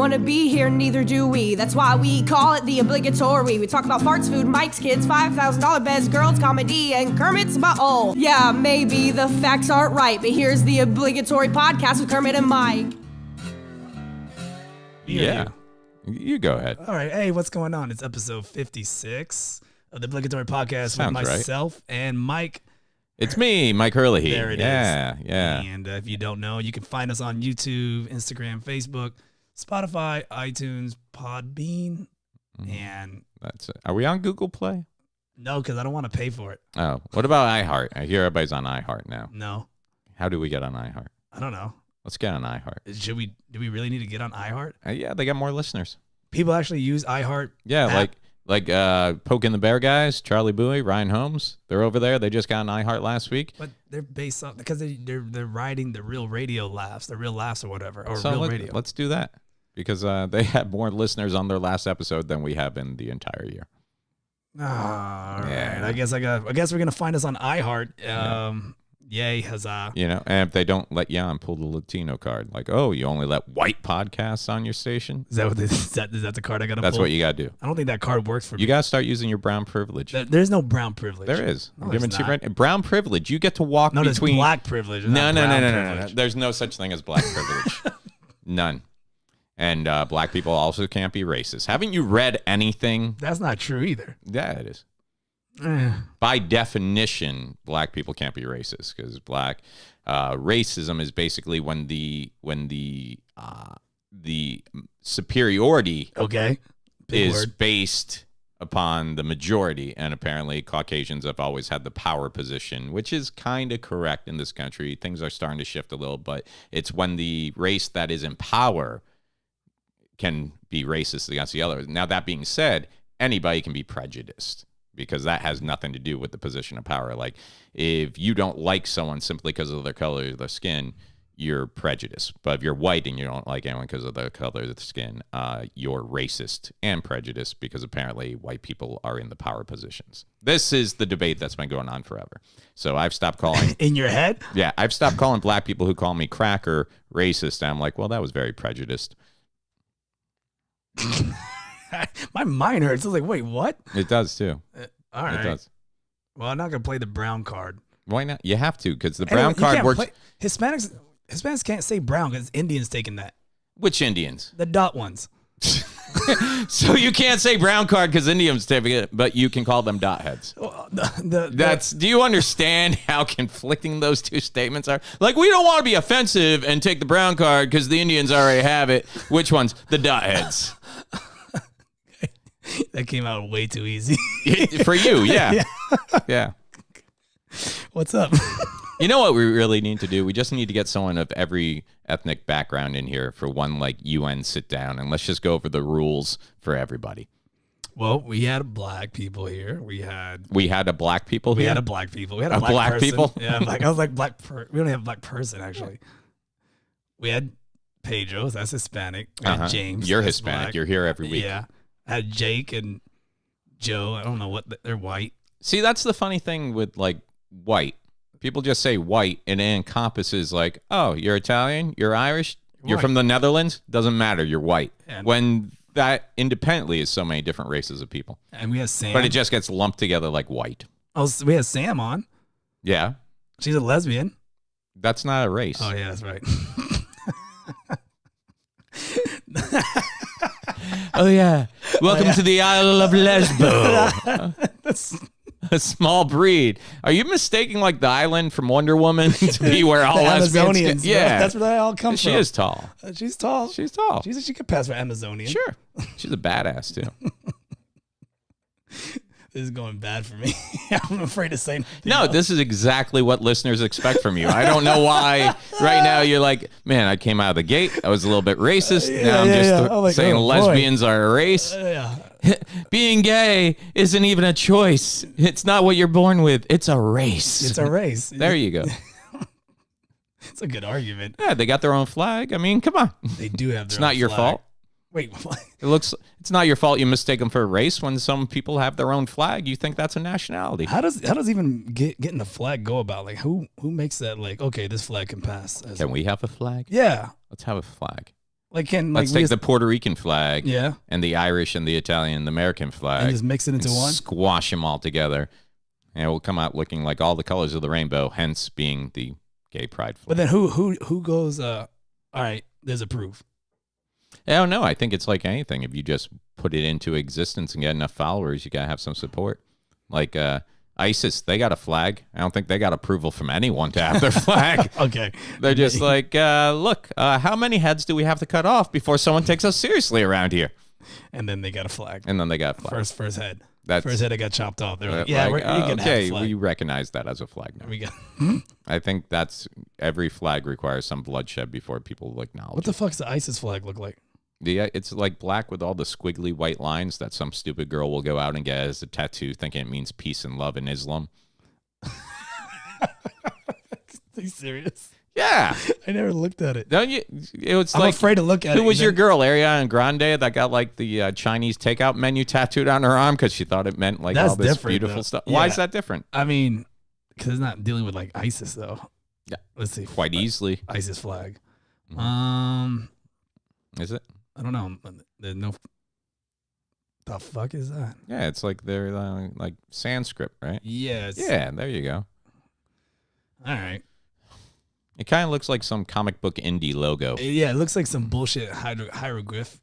want to be here, neither do we. That's why we call it the obligatory. We talk about farts, food, Mike's kids, $5,000 beds, girls, comedy, and Kermit's butthole. Yeah, maybe the facts aren't right, but here's the obligatory podcast with Kermit and Myke. Yeah. You go ahead. All right. Hey, what's going on? It's episode 56 of the obligatory podcast Sounds with myself and Myke. It's me, Myke Hurley. There it is. Yeah. And if you don't know, you can find us on YouTube, Instagram, Facebook, Spotify, iTunes, Podbean, and That's it. Are we on Google Play? no, because I don't want to pay for it. Oh, what about iHeart? I hear everybody's on iHeart now. No, How do we get on iHeart? I don't know. Let's get on iHeart. Do we really need to get on iHeart? Yeah, they got more listeners. People actually use iHeart. Yeah, app? like Poking the Bear guys, Charlie Bowie, Ryan Holmes. They're over there. They just got on iHeart last week. But they're based on because they're riding the real radio laughs, the real laughs or whatever, or real radio. Let's do that because they had more listeners on their last episode than we have in the entire year. All right. Yeah. I guess we're gonna find us on iHeart. Yay, huzzah! And if they don't let you on, pull the Latino card. Like, oh, you only let white podcasts on your station. Is that the card I gotta? That's pull? what you gotta do. I don't think that card works for me. You gotta start using your brown privilege. There's no brown privilege. There is. No, I'm giving there's it to you not. right. Brown privilege. You get to walk No, between. there's black privilege. No. Not brown privilege. There's no such thing as black privilege. None. And black people also can't be racist. Haven't you read anything? That's not true either. Yeah, it is. By definition, black people can't be racist because black racism is basically when the superiority Okay. Big is word. based upon the majority, and apparently Caucasians have always had the power position, which is kind of correct in this country. Things are starting to shift a little, but it's when the race that is in power can be racist against the other. Now, that being said, anybody can be prejudiced because that has nothing to do with the position of power. Like, if you don't like someone simply because of their color of their skin, you're prejudiced. But if you're white and you don't like anyone because of the color of the skin, you're racist and prejudiced because apparently white people are in the power positions. This is the debate that's been going on forever. So I've stopped calling... In your head? Yeah, I've stopped calling black people who call me cracker racist. And I'm like, well, that was very prejudiced. My mind hurts. I was like, wait, what? It does, too. All right. It does. Well, I'm not going to play the brown card. Why not? You have to, because the Anyway, brown you card can't works... play- Hispanics can't say brown because Indians taking that. Which Indians? The dot ones. So you can't say brown card because Indians take it, but you can call them dot heads. Do you understand how conflicting those two statements are? Like, we don't want to be offensive and take the brown card because the Indians already have it. Which ones? The dot heads. That came out way too easy. For you, yeah. Yeah. What's up? You know what we really need to do? We just need to get someone of every ethnic background in here for one UN sit down, and let's just go over the rules for everybody. Well, we had black people here. We had a black people here. We had a black people. We had a black person. people. Yeah, I was like we don't have a black person actually. We had Pedro. That's Hispanic. We had James. You're that's Hispanic. black. You're here every week. Yeah. I had Jake and Joe. I don't know what they're white. See, that's the funny thing with like white. People just say white, and it encompasses like, oh, you're Italian, you're Irish, you're White. from the Netherlands. Doesn't matter. You're white. And- when that independently is so many different races of people. And we had Sam. But it just gets lumped together like white. We had Sam on. Yeah. She's a lesbian. That's not a race. Oh, yeah, that's right. Oh, yeah. Welcome to the Isle of Lesbo. A small breed. Are you mistaking like the island from Wonder Woman to be where all lesbians Amazonians. Yeah. That's where they all come from. She is tall. She's tall. She's tall. She could pass for Amazonian. Sure. She's a badass, too. This is going bad for me. I'm afraid to say nothing No, else. this is exactly what listeners expect from you. I don't know why right now you're like, man, I came out of the gate. I was a little bit racist. Now I'm just saying lesbians are a race. Yeah. Being gay isn't even a choice. It's not what you're born with. It's a race. It's a race. There you go. It's a good argument. Yeah, they got their own flag. I mean, come on. They do have their It's own not your flag. fault. Wait, what? It's not your fault you mistake them for a race when some people have their own flag. You think that's a nationality. How does even getting the flag go about? Like who makes that like, okay, this flag can pass? Can we have a flag? Yeah. Let's have a flag. Like, can let's take the Puerto Rican flag, yeah, and the Irish and the Italian and the American flag, and just mix it into one, squash them all together, and it will come out looking like all the colors of the rainbow. Hence, being the gay pride flag. But then who goes? All right, there's a proof. I don't know. I think it's like anything. If you just put it into existence and get enough followers, you gotta have some support. Like ISIS, they got a flag. I don't think they got approval from anyone to have their flag. Okay. They're just like, look, how many heads do we have to cut off before someone takes us seriously around here? And then they got a flag. First head. First head that got chopped off. They're like, yeah, like, we're gonna have a flag. We recognize that as a flag now. I think that's every flag requires some bloodshed before people acknowledge. What the fuck's the ISIS flag look like? It's like black with all the squiggly white lines that some stupid girl will go out and get as a tattoo, thinking it means peace and love in Islam. Are you serious? Yeah, I never looked at it. Don't you? I'm afraid to look at it. Who was your girl, Ariana Grande, that got like the Chinese takeout menu tattooed on her arm because she thought it meant like all this beautiful stuff? Yeah. Why is that different? I mean, because it's not dealing with like ISIS though. Yeah, let's see. Quite easily. ISIS flag. Is it? I don't know. There's no. The fuck is that? Yeah, it's like they're like Sanskrit, right? Yeah. Yeah, there you go. All right. It kind of looks like some comic book indie logo. Yeah, it looks like some bullshit hieroglyphic.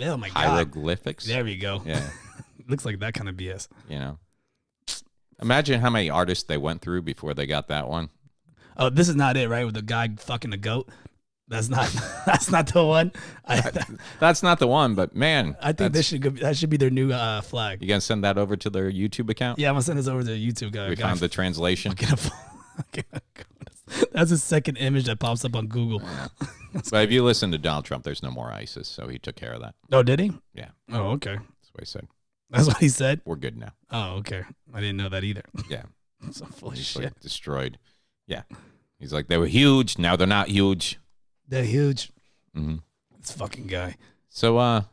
Oh my god. Hieroglyphics. There we go. Yeah. Looks like that kind of BS. You know. Imagine how many artists they went through before they got that one. Oh, this is not it, right? With the guy fucking a goat. That's not the one. That's not the one, but man, I think that should be their new flag. You gonna send that over to their YouTube account? Yeah, I'm gonna send this over to the YouTube guy. We found the translation. That's the second image that pops up on Google. But if you listen to Donald Trump, there's no more ISIS, so he took care of that. Oh, did he? Yeah. Oh, okay. That's what he said. That's what he said? We're good now. Oh, okay. I didn't know that either. Yeah. So full of shit. Like destroyed. Yeah. He's like, they were huge. Now they're not huge. They're huge. Mm-hmm. This fucking guy. So,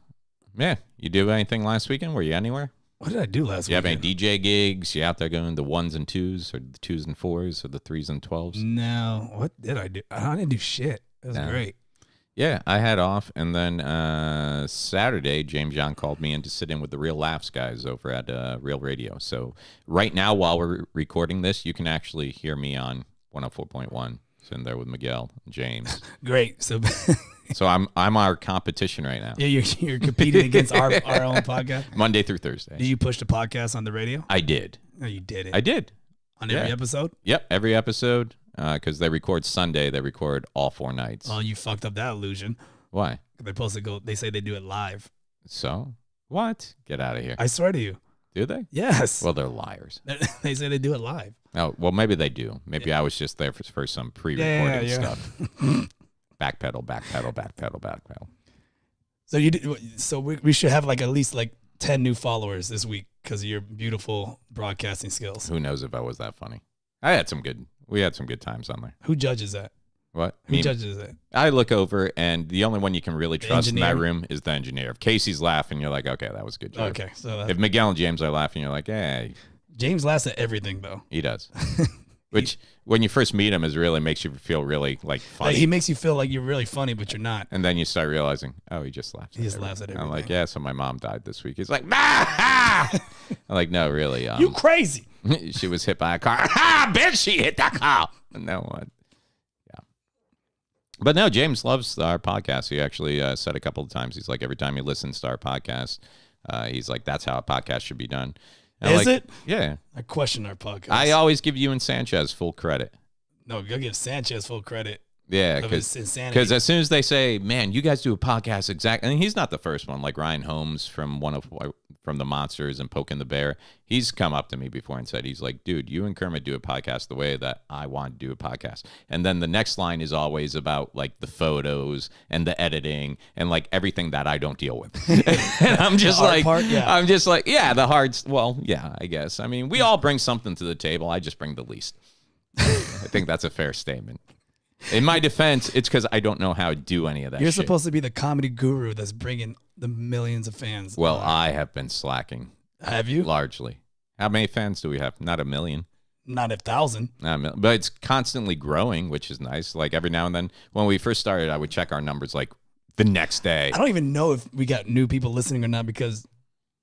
yeah, you do anything last weekend? Were you anywhere? What did I do last weekend? You have any DJ gigs? You out there going the 1s and 2s or the 2s and 4s or the 3s and 12s? No. What did I do? I didn't do shit. It was great. Yeah, I had off, and then Saturday, James John called me in to sit in with the Real Laughs guys over at Real Radio. So right now, while we're recording this, you can actually hear me on 104.1, sitting there with Miguel and James. Great. So I'm our competition right now. Yeah, you're competing against our own podcast? Monday through Thursday. Did you push the podcast on the radio? I did. No, you didn't. I did. On every episode? Yep, every episode. Because they record Sunday, they record all 4 nights. Oh, you fucked up that illusion. Why? They're supposed to go. They say they do it live. So what? Get out of here. I swear to you. Do they? Yes. Well, they're liars. They say they do it live. Oh, well, maybe they do. Maybe I was just there for some pre-recorded stuff. Backpedal, backpedal, backpedal, backpedal. So So we should have like at least like 10 new followers this week because of your beautiful broadcasting skills. Who knows if I was that funny? We had some good times on there. Who judges that? What? Who judges it? I look over, and the only one you can really trust in that room is the engineer. If Casey's laughing, you're like, okay, that was a good joke. Okay. So if Miguel and James are laughing, you're like, hey. James laughs at everything, though. He does. Which, when you first meet him, really makes you feel really, like, funny. Like, he makes you feel like you're really funny, but you're not. And then you start realizing, oh, he just laughs. He just laughs at everything. I'm like, yeah, so my mom died this week. He's like, bah! I'm like, no, really. You crazy. She was hit by a car. Ha! Bitch, she hit that car. No one. Yeah. But no, James loves our podcast. He actually said a couple of times, he's like, every time he listens to our podcast, he's like, that's how a podcast should be done. And is it? Yeah. I question our podcast. I always give you and Sanchez full credit. No, go give Sanchez full credit. Yeah, because as soon as they say, man, you guys do a podcast exactly, and he's not the first one, like Ryan Holmes from the Monsters and Poking the Bear, he's come up to me before and said, he's like, dude, you and Kermit do a podcast the way that I want to do a podcast. And then the next line is always about like the photos and the editing and like everything that I don't deal with. And I'm just like, the hard, well, yeah, I guess. I mean, we all bring something to the table. I just bring the least. I think that's a fair statement. In my defense, it's because I don't know how to do any of that. You're supposed to be the comedy guru that's bringing the millions of fans. Well, I have been slacking. Have you? Largely. How many fans do we have? Not 1 million. Not 1,000. But it's constantly growing, which is nice. Like every now and then, when we first started, I would check our numbers like the next day. I don't even know if we got new people listening or not because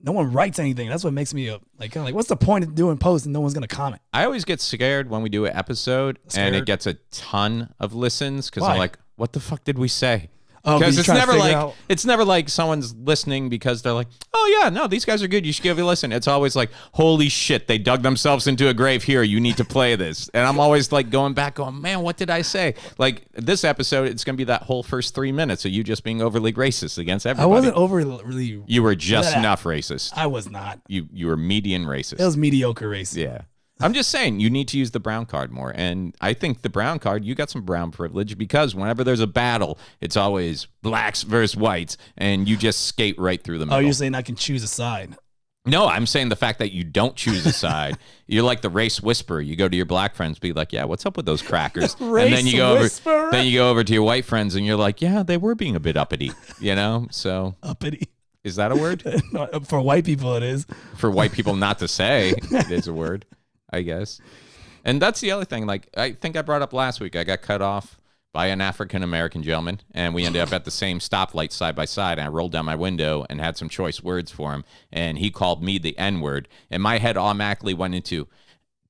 no one writes anything. That's what makes me kind of like, what's the point of doing posts and no one's going to comment? I always get scared when we do an episode and it gets a ton of listens because I'm like, what the fuck did we say? Because it's never like someone's listening because they're like, oh yeah, no, these guys are good, you should give it a listen. It's always like, holy shit, they dug themselves into a grave here, you need to play this. And I'm always like going back going, man, what did I say? Like this episode, it's gonna be that whole first 3 minutes of you just being overly racist against everybody. I wasn't overly. You were just enough racist. I was not. You were median racist. It was mediocre racist. Yeah. I'm just saying you need to use the brown card more. And I think the brown card, you got some brown privilege because whenever there's a battle, it's always blacks versus whites and you just skate right through the middle. Oh, you're saying I can choose a side? No, I'm saying the fact that you don't choose a side. You're like the race whisperer. You go to your black friends, be like, yeah, what's up with those crackers? And then you go over to your white friends and you're like, yeah, they were being a bit uppity, you know? So uppity. Is that a word? For white people, it is. For white people not to say, it is a word. I guess. And that's the other thing. Like, I think I brought up last week, I got cut off by an African-American gentleman, and we ended up at the same stoplight side by side, and I rolled down my window and had some choice words for him, and he called me the N-word, and my head automatically went into,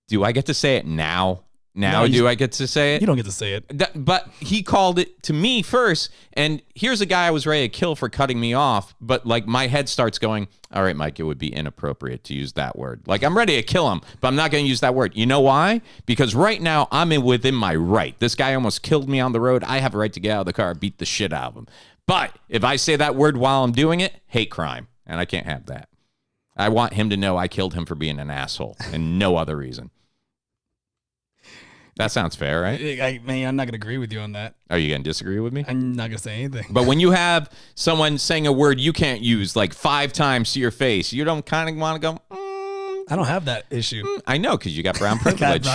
do I get to say it now? Do I get to say it? You don't get to say it. But he called it to me first, and here's a guy I was ready to kill for cutting me off, but like my head starts going, all right, Mike, it would be inappropriate to use that word. Like I'm ready to kill him, but I'm not going to use that word. You know why? Because right now I'm within my right. This guy almost killed me on the road. I have a right to get out of the car and beat the shit out of him. But if I say that word while I'm doing it, hate crime, and I can't have that. I want him to know I killed him for being an asshole and no other reason. That sounds fair, right? I'm not going to agree with you on that. Are you going to disagree with me? I'm not going to say anything. But when you have someone saying a word you can't use like 5 times to your face, you don't kind of want to go, I don't have that issue. I know, because you got brown privilege.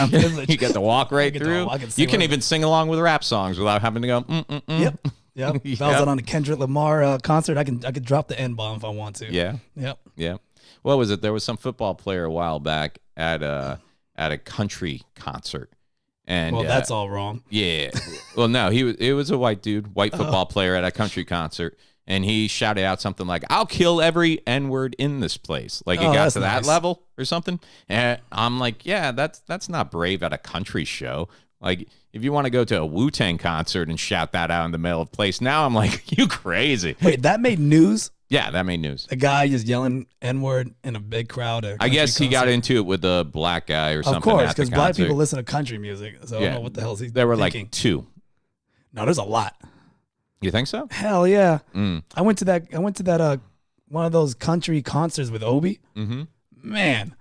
You get to walk right through. You can even sing along with rap songs without having to go, Yep. If I was on a Kendrick Lamar concert, I could drop the N-bomb if I want to. Yeah. Yep. Yeah. What was it? There was some football player a while back at a country concert. And that's all wrong. Yeah. Well, no, it was a white dude, white football player at a country concert, and he shouted out something like, "I'll kill every N-word in this place." Like it got to that level or something. And I'm like, yeah, that's not brave at a country show. Like if you want to go to a Wu-Tang concert and shout that out in the middle of the place, now I'm like, you crazy. Wait, that made news? Yeah, that made news. A guy just yelling N-word in a big crowd. I guess he got into it with a black guy or something. Of course, because black people listen to country music. So I don't know what the hell is he There were thinking. like 2. No, there's a lot. You think so? Hell yeah. I went to that one of those country concerts with Obi. Mm-hmm. Man,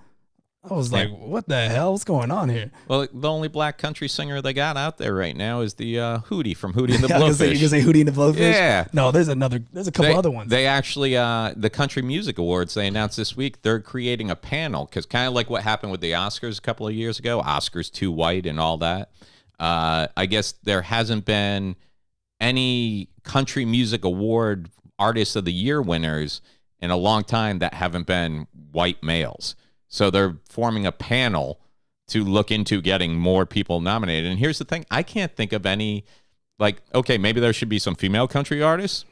I was like, what the hell? What's going on here? Well, the only black country singer they got out there right now is the Hootie from Hootie and the Blowfish. You just say Hootie and the Blowfish? Yeah. No, there's a couple other ones. They actually, the Country Music Awards, they announced this week, they're creating a panel, because kind of like what happened with the Oscars a couple of years ago, Oscars too white and all that. I guess there hasn't been any Country Music Award Artist of the Year winners in a long time that haven't been white males. So they're forming a panel to look into getting more people nominated. And here's the thing. I can't think of any, like, okay, maybe there should be some female country artists,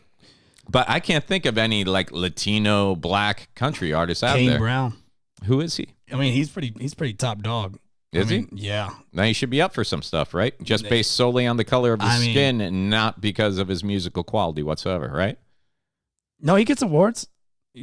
but I can't think of any, like, Latino black country artists out there. Kane Brown. Who is he? I mean, he's pretty top dog. Is he? Yeah. Now he should be up for some stuff, right? Just based solely on the color of his skin and not because of his musical quality whatsoever, right? No, he gets awards.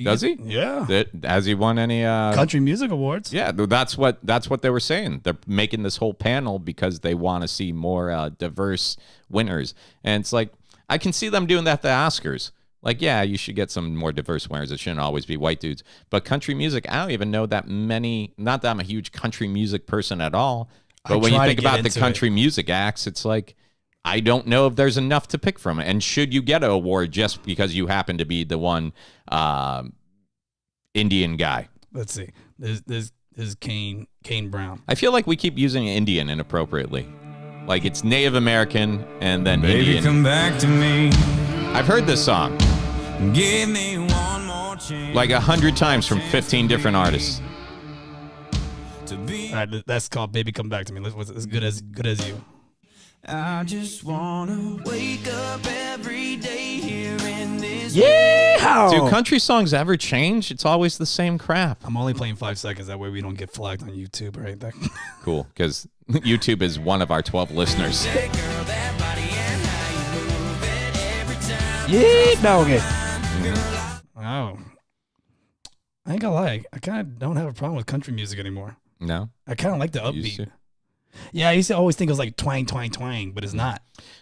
Does he? Yeah. Has he won any country music awards? Yeah, that's what they were saying. They're making this whole panel because they want to see more diverse winners. And it's like, I can see them doing that at the Oscars. Like, yeah, you should get some more diverse winners. It shouldn't always be white dudes. But country music, I don't even know that many. Not that I'm a huge country music person at all. But when you think about the country music acts, it's like, I don't know if there's enough to pick from it. And should you get an award just because you happen to be the one Indian guy? Let's see. There's Kane Brown. I feel like we keep using Indian inappropriately. Like it's Native American and then Baby, Indian. come back to me. I've heard this song Give me one more chance. like 100 times from 15 different artists. To be. All right, that's called "Baby Come Back to Me." What's as good as you? I just wanna wake up every day hearing Yeah. Do country songs ever change? It's always the same crap. I'm only playing 5 seconds. That way we don't get flagged on YouTube or anything. Cool, because YouTube is one of our 12 listeners. Yeah, dog it. Oh. I ain't gonna lie. I kind of don't have a problem with country music anymore. No? I kind of like the Used upbeat. to? Yeah, I used to always think it was like twang, twang, twang, but it's not.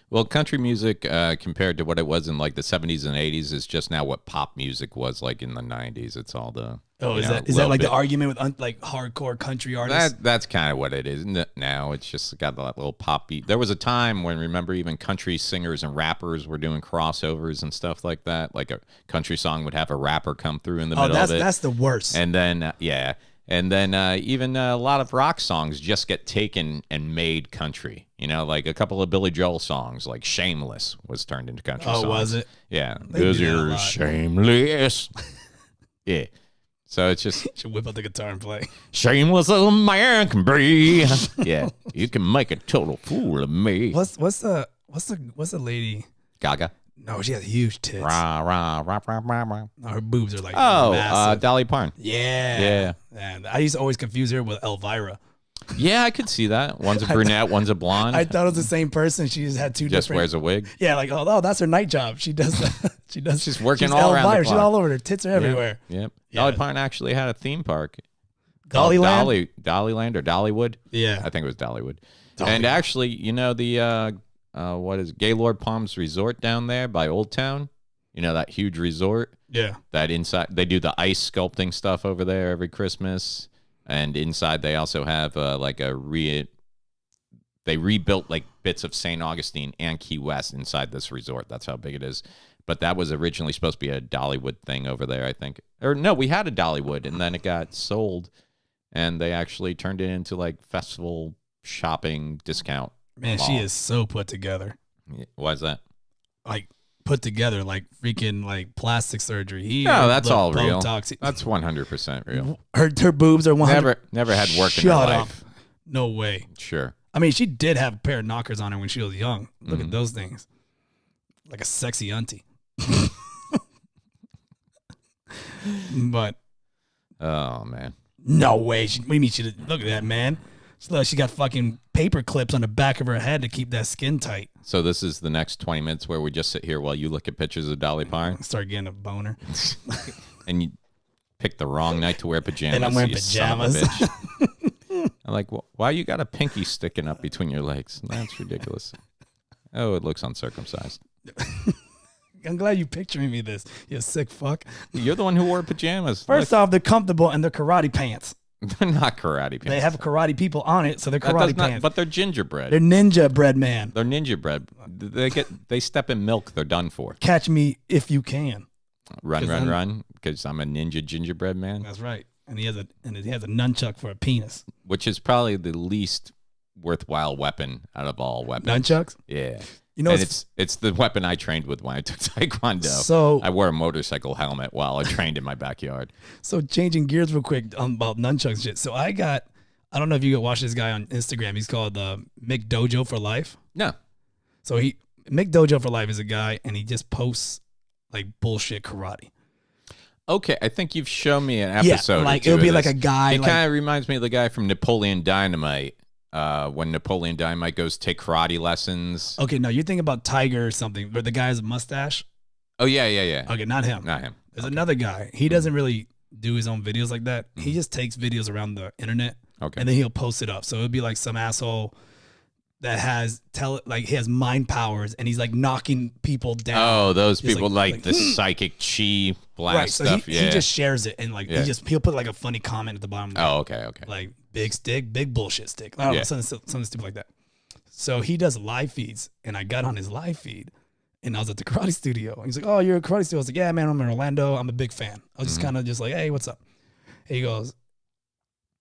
Well, country music compared to what it was in like the 70s and 80s is just now what pop music was like in the 90s. It's all the... Oh, is that like the argument with like hardcore country artists? That's kind of what it is now. It's just got that little pop beat. There was a time when, remember, even country singers and rappers were doing crossovers and stuff like that. Like a country song would have a rapper come through in the middle of it. That's the worst. And then, and then even a lot of rock songs just get taken and made country. You know, like a couple of Billy Joel songs, like "Shameless" was turned into country songs. Oh, was it? Yeah, They do because that a you're lot. shameless. Yeah. So it's just Should whip out the guitar and play. shameless as a man can be. Yeah, you can make a total fool of me. What's the lady? Gaga. No, she has huge tits. Rah, rah, rah, rah, rah, rah. No, her boobs are like Oh, massive. Dolly Parton. Yeah. Yeah. And I used to always confuse her with Elvira. Yeah, I could see that. One's a brunette, one's a blonde. I thought it was the same person. She just had two just different. wears a wig. Yeah, like oh, that's her night job. She does. She does. She's working she's all around the Elvira. She's clock. all over. Her tits are everywhere. Yep. Yeah. Dolly Parton actually had a theme park. called Dollyland? Dollyland or Dollywood. Yeah. I think it was Dollywood. Dollywood. And actually, you know the what is it? Gaylord Palms Resort down there by Old Town? You know that huge resort? Yeah. That inside they do the ice sculpting stuff over there every Christmas. And inside they also have they rebuilt like bits of St. Augustine and Key West inside this resort. That's how big it is. But that was originally supposed to be a Dollywood thing over there, I think. Or no, we had a Dollywood and then it got sold and they actually turned it into like festival shopping discount. Man, mall. she is so put together. Why is that? Like put together, like freaking like plastic surgery. Here, No, that's the all real. Botox. That's 100% real. Her boobs are 100. Never had work in her Shut life. up. No way. Sure. I mean, she did have a pair of knockers on her when she was young. Look Mm-hmm. at those things. Like a sexy auntie. But Oh man. no way. What do you mean she did? Look at that, man. She got fucking paper clips on the back of her head to keep that skin tight. So this is the next 20 minutes where we just sit here while you look at pictures of Dolly Parton Start getting a boner. and you pick the wrong night to wear pajamas. And I'm wearing you son of a pajamas. bitch. I'm like, why you got a pinky sticking up between your legs? That's ridiculous. Oh, it looks uncircumcised. I'm glad you picturing me this. You sick fuck. You're the one who wore pajamas. First off, they're comfortable and they're karate pants. They're not karate pants. They have karate people on it, so they're That karate does not- pants. but they're gingerbread. They're ninja bread, man. They're ninja bread. They step in milk. They're done for. Catch me if you can. Run, 'Cause run, I'm- run. Because I'm a ninja gingerbread man, That's right. And he has a nunchuck for a penis. which is probably the least worthwhile weapon out of all weapons. Nunchucks? Yeah. You know, And it's the weapon I trained with when I took Taekwondo. So- I wore a motorcycle helmet while I trained in my backyard. So changing gears real quick about nunchucks and shit. So I don't know if you watch this guy on Instagram. He's called Mick Dojo for Life. No. So Mick Dojo for Life is a guy, and he just posts like bullshit karate. Okay, I think you've shown me an episode. Yeah, like or two it'll be of like this. a guy. It like, kind of reminds me of the guy from Napoleon Dynamite. When Napoleon Dynamite goes take karate lessons. okay, no, you're thinking about Tiger or something, where the guy has a mustache. Oh yeah. Okay, not him. Not him. There's another guy. He doesn't really do his own videos like that. He just takes videos around the internet, Okay. and then he'll post it up. So it'll be like some asshole that he has mind powers, and he's like knocking people down. Oh, those Just people like the psychic chi blast right. So stuff. he just shares it, and like Yeah. he'll put like a funny comment at the bottom. Oh, okay. Like big stick, big bullshit stick. I don't know, something stupid like that. So he does live feeds, and I got on his live feed, and I was at the karate studio. He's like, "Oh, you're a karate studio?" I was like, "Yeah, man, I'm in Orlando. I'm a big fan." I was just kind of just like, "Hey, what's up?" He goes,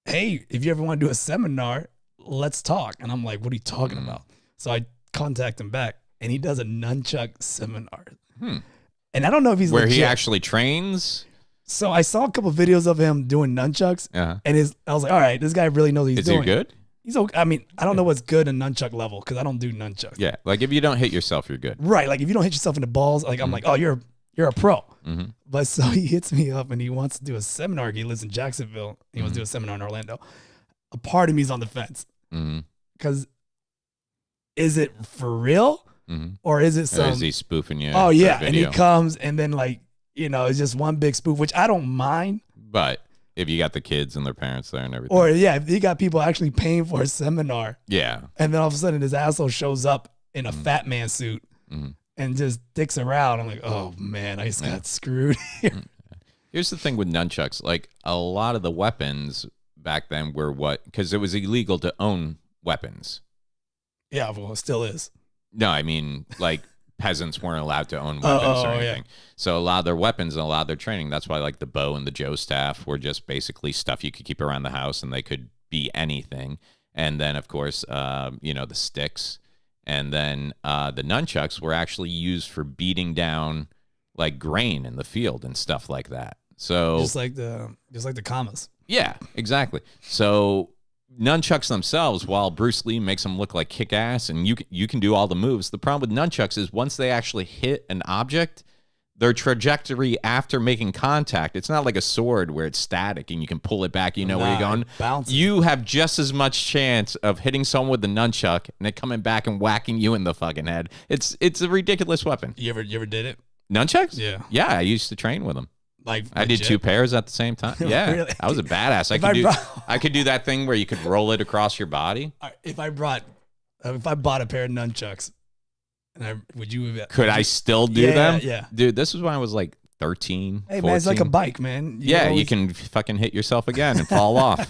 "Hey, if you ever want to do a seminar, let's talk." And I'm like, "What are you talking about?" So I contact him back, and he does a nunchuck seminar. And I don't know if he's Where he legit. actually trains. So I saw a couple videos of him doing nunchucks, Uh-huh. and I was like, "All right, this guy really knows what he's Is doing." he good? He's okay. I mean, I don't know what's good in nunchuck level because I don't do nunchucks. Yeah. Like if you don't hit yourself, you're good. Right. Like if you don't hit yourself in the balls, like I'm like, oh, you're You're a pro. Mm-hmm. But so he hits me up and he wants to do a seminar. He lives in Jacksonville. He wants to do a seminar in Orlando. A part of me is on the fence. Because is it for real? Or is it some... Or is he spoofing you? Oh, yeah. And he comes and then like, it's just one big spoof, which I don't mind. But if you got the kids and their parents there and everything. Or yeah, if you got people actually paying for a seminar. Yeah. And then all of a sudden his asshole shows up in a fat man suit and just dicks around. I'm like, oh man, I just got screwed here. Here's the thing with nunchucks. Like a lot of the weapons back then were because it was illegal to own weapons. Yeah, well, it still is. No, I mean, like peasants weren't allowed to own weapons or anything. Yeah. So a lot of their weapons and a lot of their training, that's why like the bow and the Joe staff were just basically stuff you could keep around the house and they could be anything. And then, of course, the sticks. And then the nunchucks were actually used for beating down like grain in the field and stuff like that. So just like the commas. Yeah, exactly. So nunchucks themselves, while Bruce Lee makes them look like kick-ass and you can do all the moves, the problem with nunchucks is once they actually hit an object, their trajectory after making contact, it's not like a sword where it's static and you can pull it back, where you're going. You have just as much chance of hitting someone with the nunchuck and it coming back and whacking you in the fucking head. It's a ridiculous weapon. You ever did it? Nunchucks? Yeah. Yeah, I used to train with them. Like I did 2 pairs at the same time. Yeah, Really? I was a badass. I could do that thing where you could roll it across your body. If I bought a pair of nunchucks, Could I still do them? Yeah, dude. This was when I was like 13. Hey 14. man, it's like a bike, man. You can fucking hit yourself again and fall off.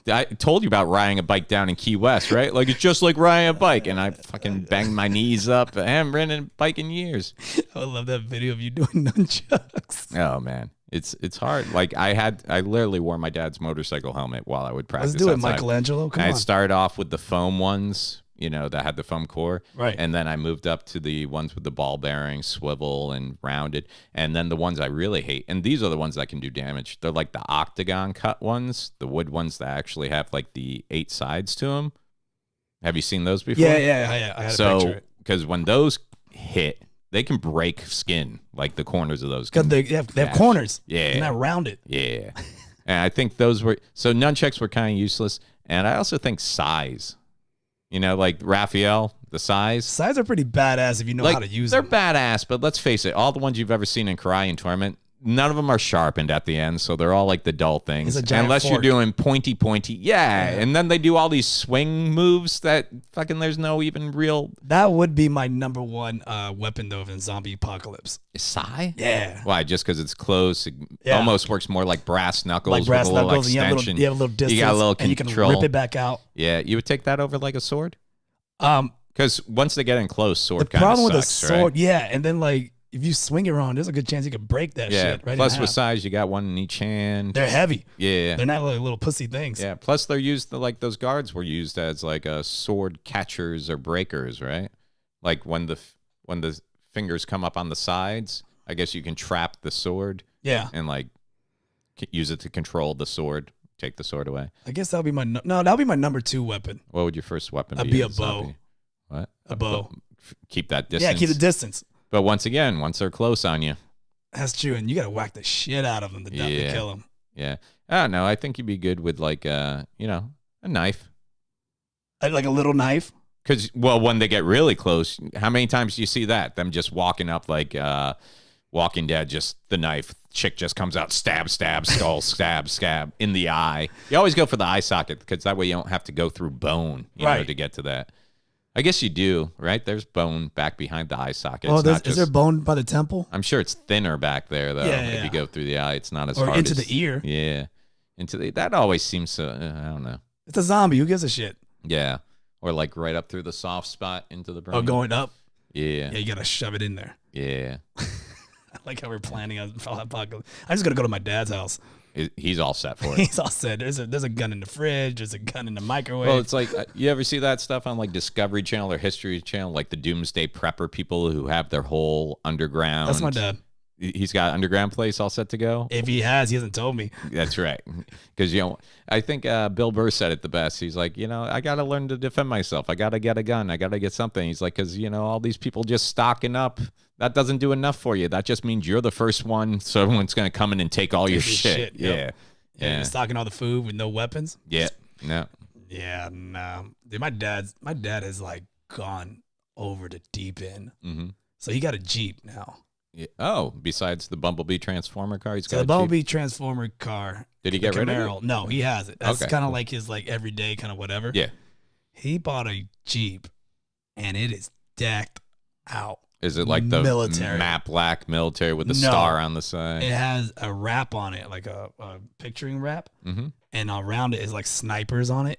I told you about riding a bike down in Key West, right? Like, it's just like riding a bike. And I fucking banged my knees up. I haven't ridden a bike in years. I love that video of you doing nunchucks. Oh, man. It's hard. Like, I literally wore my dad's motorcycle helmet while I would practice. Let's do it, outside. Michelangelo. Come on. I started off with the foam ones, that had the foam core. Right. And then I moved up to the ones with the ball bearing, swivel, and rounded. And then the ones I really hate, and these are the ones that can do damage. They're like the octagon cut ones, the wood ones that actually have like the 8 sides to them. Have you seen those before? Yeah. I had a picture. Because when those hit, they can break skin, like the corners of those. Because they have corners. Yeah. They're not rounded. Yeah. And I think those were, so nunchucks were kind of useless. And I also think size. Like Raphael, the size. Size are pretty badass if you know how to use them. They're badass, but let's face it, all the ones you've ever seen in karate and tournament, none of them are sharpened at the end, so they're all like the dull things. Unless you're doing pointy. Yeah. And then they do all these swing moves that fucking there's no even real. That would be my number one weapon, though, in zombie apocalypse. Sai? Yeah. Why? Just because it's close? It almost works more like brass knuckles. Like brass with a little knuckles, extension. you have a little distance. You got a little control. And you can rip it back out. Yeah. You would take that over like a sword? Because once they get in close, sword kind of sucks, The problem with a sword, right? yeah. And then, like, if you swing it wrong, there's a good chance you could break that shit right Plus, in with half. size, you got one in each hand. They're heavy. Yeah. They're not like little pussy things. Yeah. Plus, they're used, like, those guards were used as, like, sword catchers or breakers, right? Like, when the fingers come up on the sides, I guess you can trap the sword. Yeah. And, like, use it to control the sword. Take the sword away. I guess that'll be that'll be my number 2 weapon. What would your first weapon be? That'd be a bow. What? A bow. Keep that distance. Yeah, keep the distance. But once they're close on you. That's true, and you got to whack the shit out of them to kill them. Yeah. I don't know. I think you'd be good with like, a knife. Like a little knife? Because, when they get really close, how many times do you see that? Them just walking up like Walking Dead, just the knife. Chick just comes out, stab, skull, stab, in the eye. You always go for the eye socket because that way you don't have to go through bone, to get to that. I guess you do, right? There's bone back behind the eye socket. Oh, is there bone by the temple? I'm sure it's thinner back there, though. Yeah, if you go through the eye, it's not as or hard. Into the ear. Yeah. That always seems so, I don't know. It's a zombie. Who gives a shit? Yeah. Or like right up through the soft spot into the brain. Oh, going up? Yeah. Yeah, you got to shove it in there. Yeah. I like how we're planning on apocalypse. I'm just going to go to my dad's house. He's all set for it. He's all set. There's a gun in the fridge. There's a gun in the microwave. Well, it's like, you ever see that stuff on like Discovery Channel or History Channel, like the Doomsday Prepper people who have their whole underground? That's my dad. He's got underground place all set to go. If he has, he hasn't told me. That's right. Because, I think Bill Burr said it the best. He's like, I got to learn to defend myself. I got to get a gun. I got to get something. He's like, because, all these people just stocking up, that doesn't do enough for you. That just means you're the first one. So everyone's going to come in and take all your shit. Yep. Yeah. You're stocking all the food with no weapons. Yeah. No. Yeah, no. Dude, my dad has like gone over the deep end. Mm-hmm. So he got a Jeep now. Yeah. Oh, besides the Bumblebee Transformer car, he's got the Bumblebee Transformer car. Did he get rid of it? No, he has it. That's Okay. kind of like his like everyday kind of whatever. Yeah. He bought a Jeep, and it is decked out. Is it like the military matte black military with the star on the side? It has a wrap on it, like a picturing wrap, and around it is like snipers on it,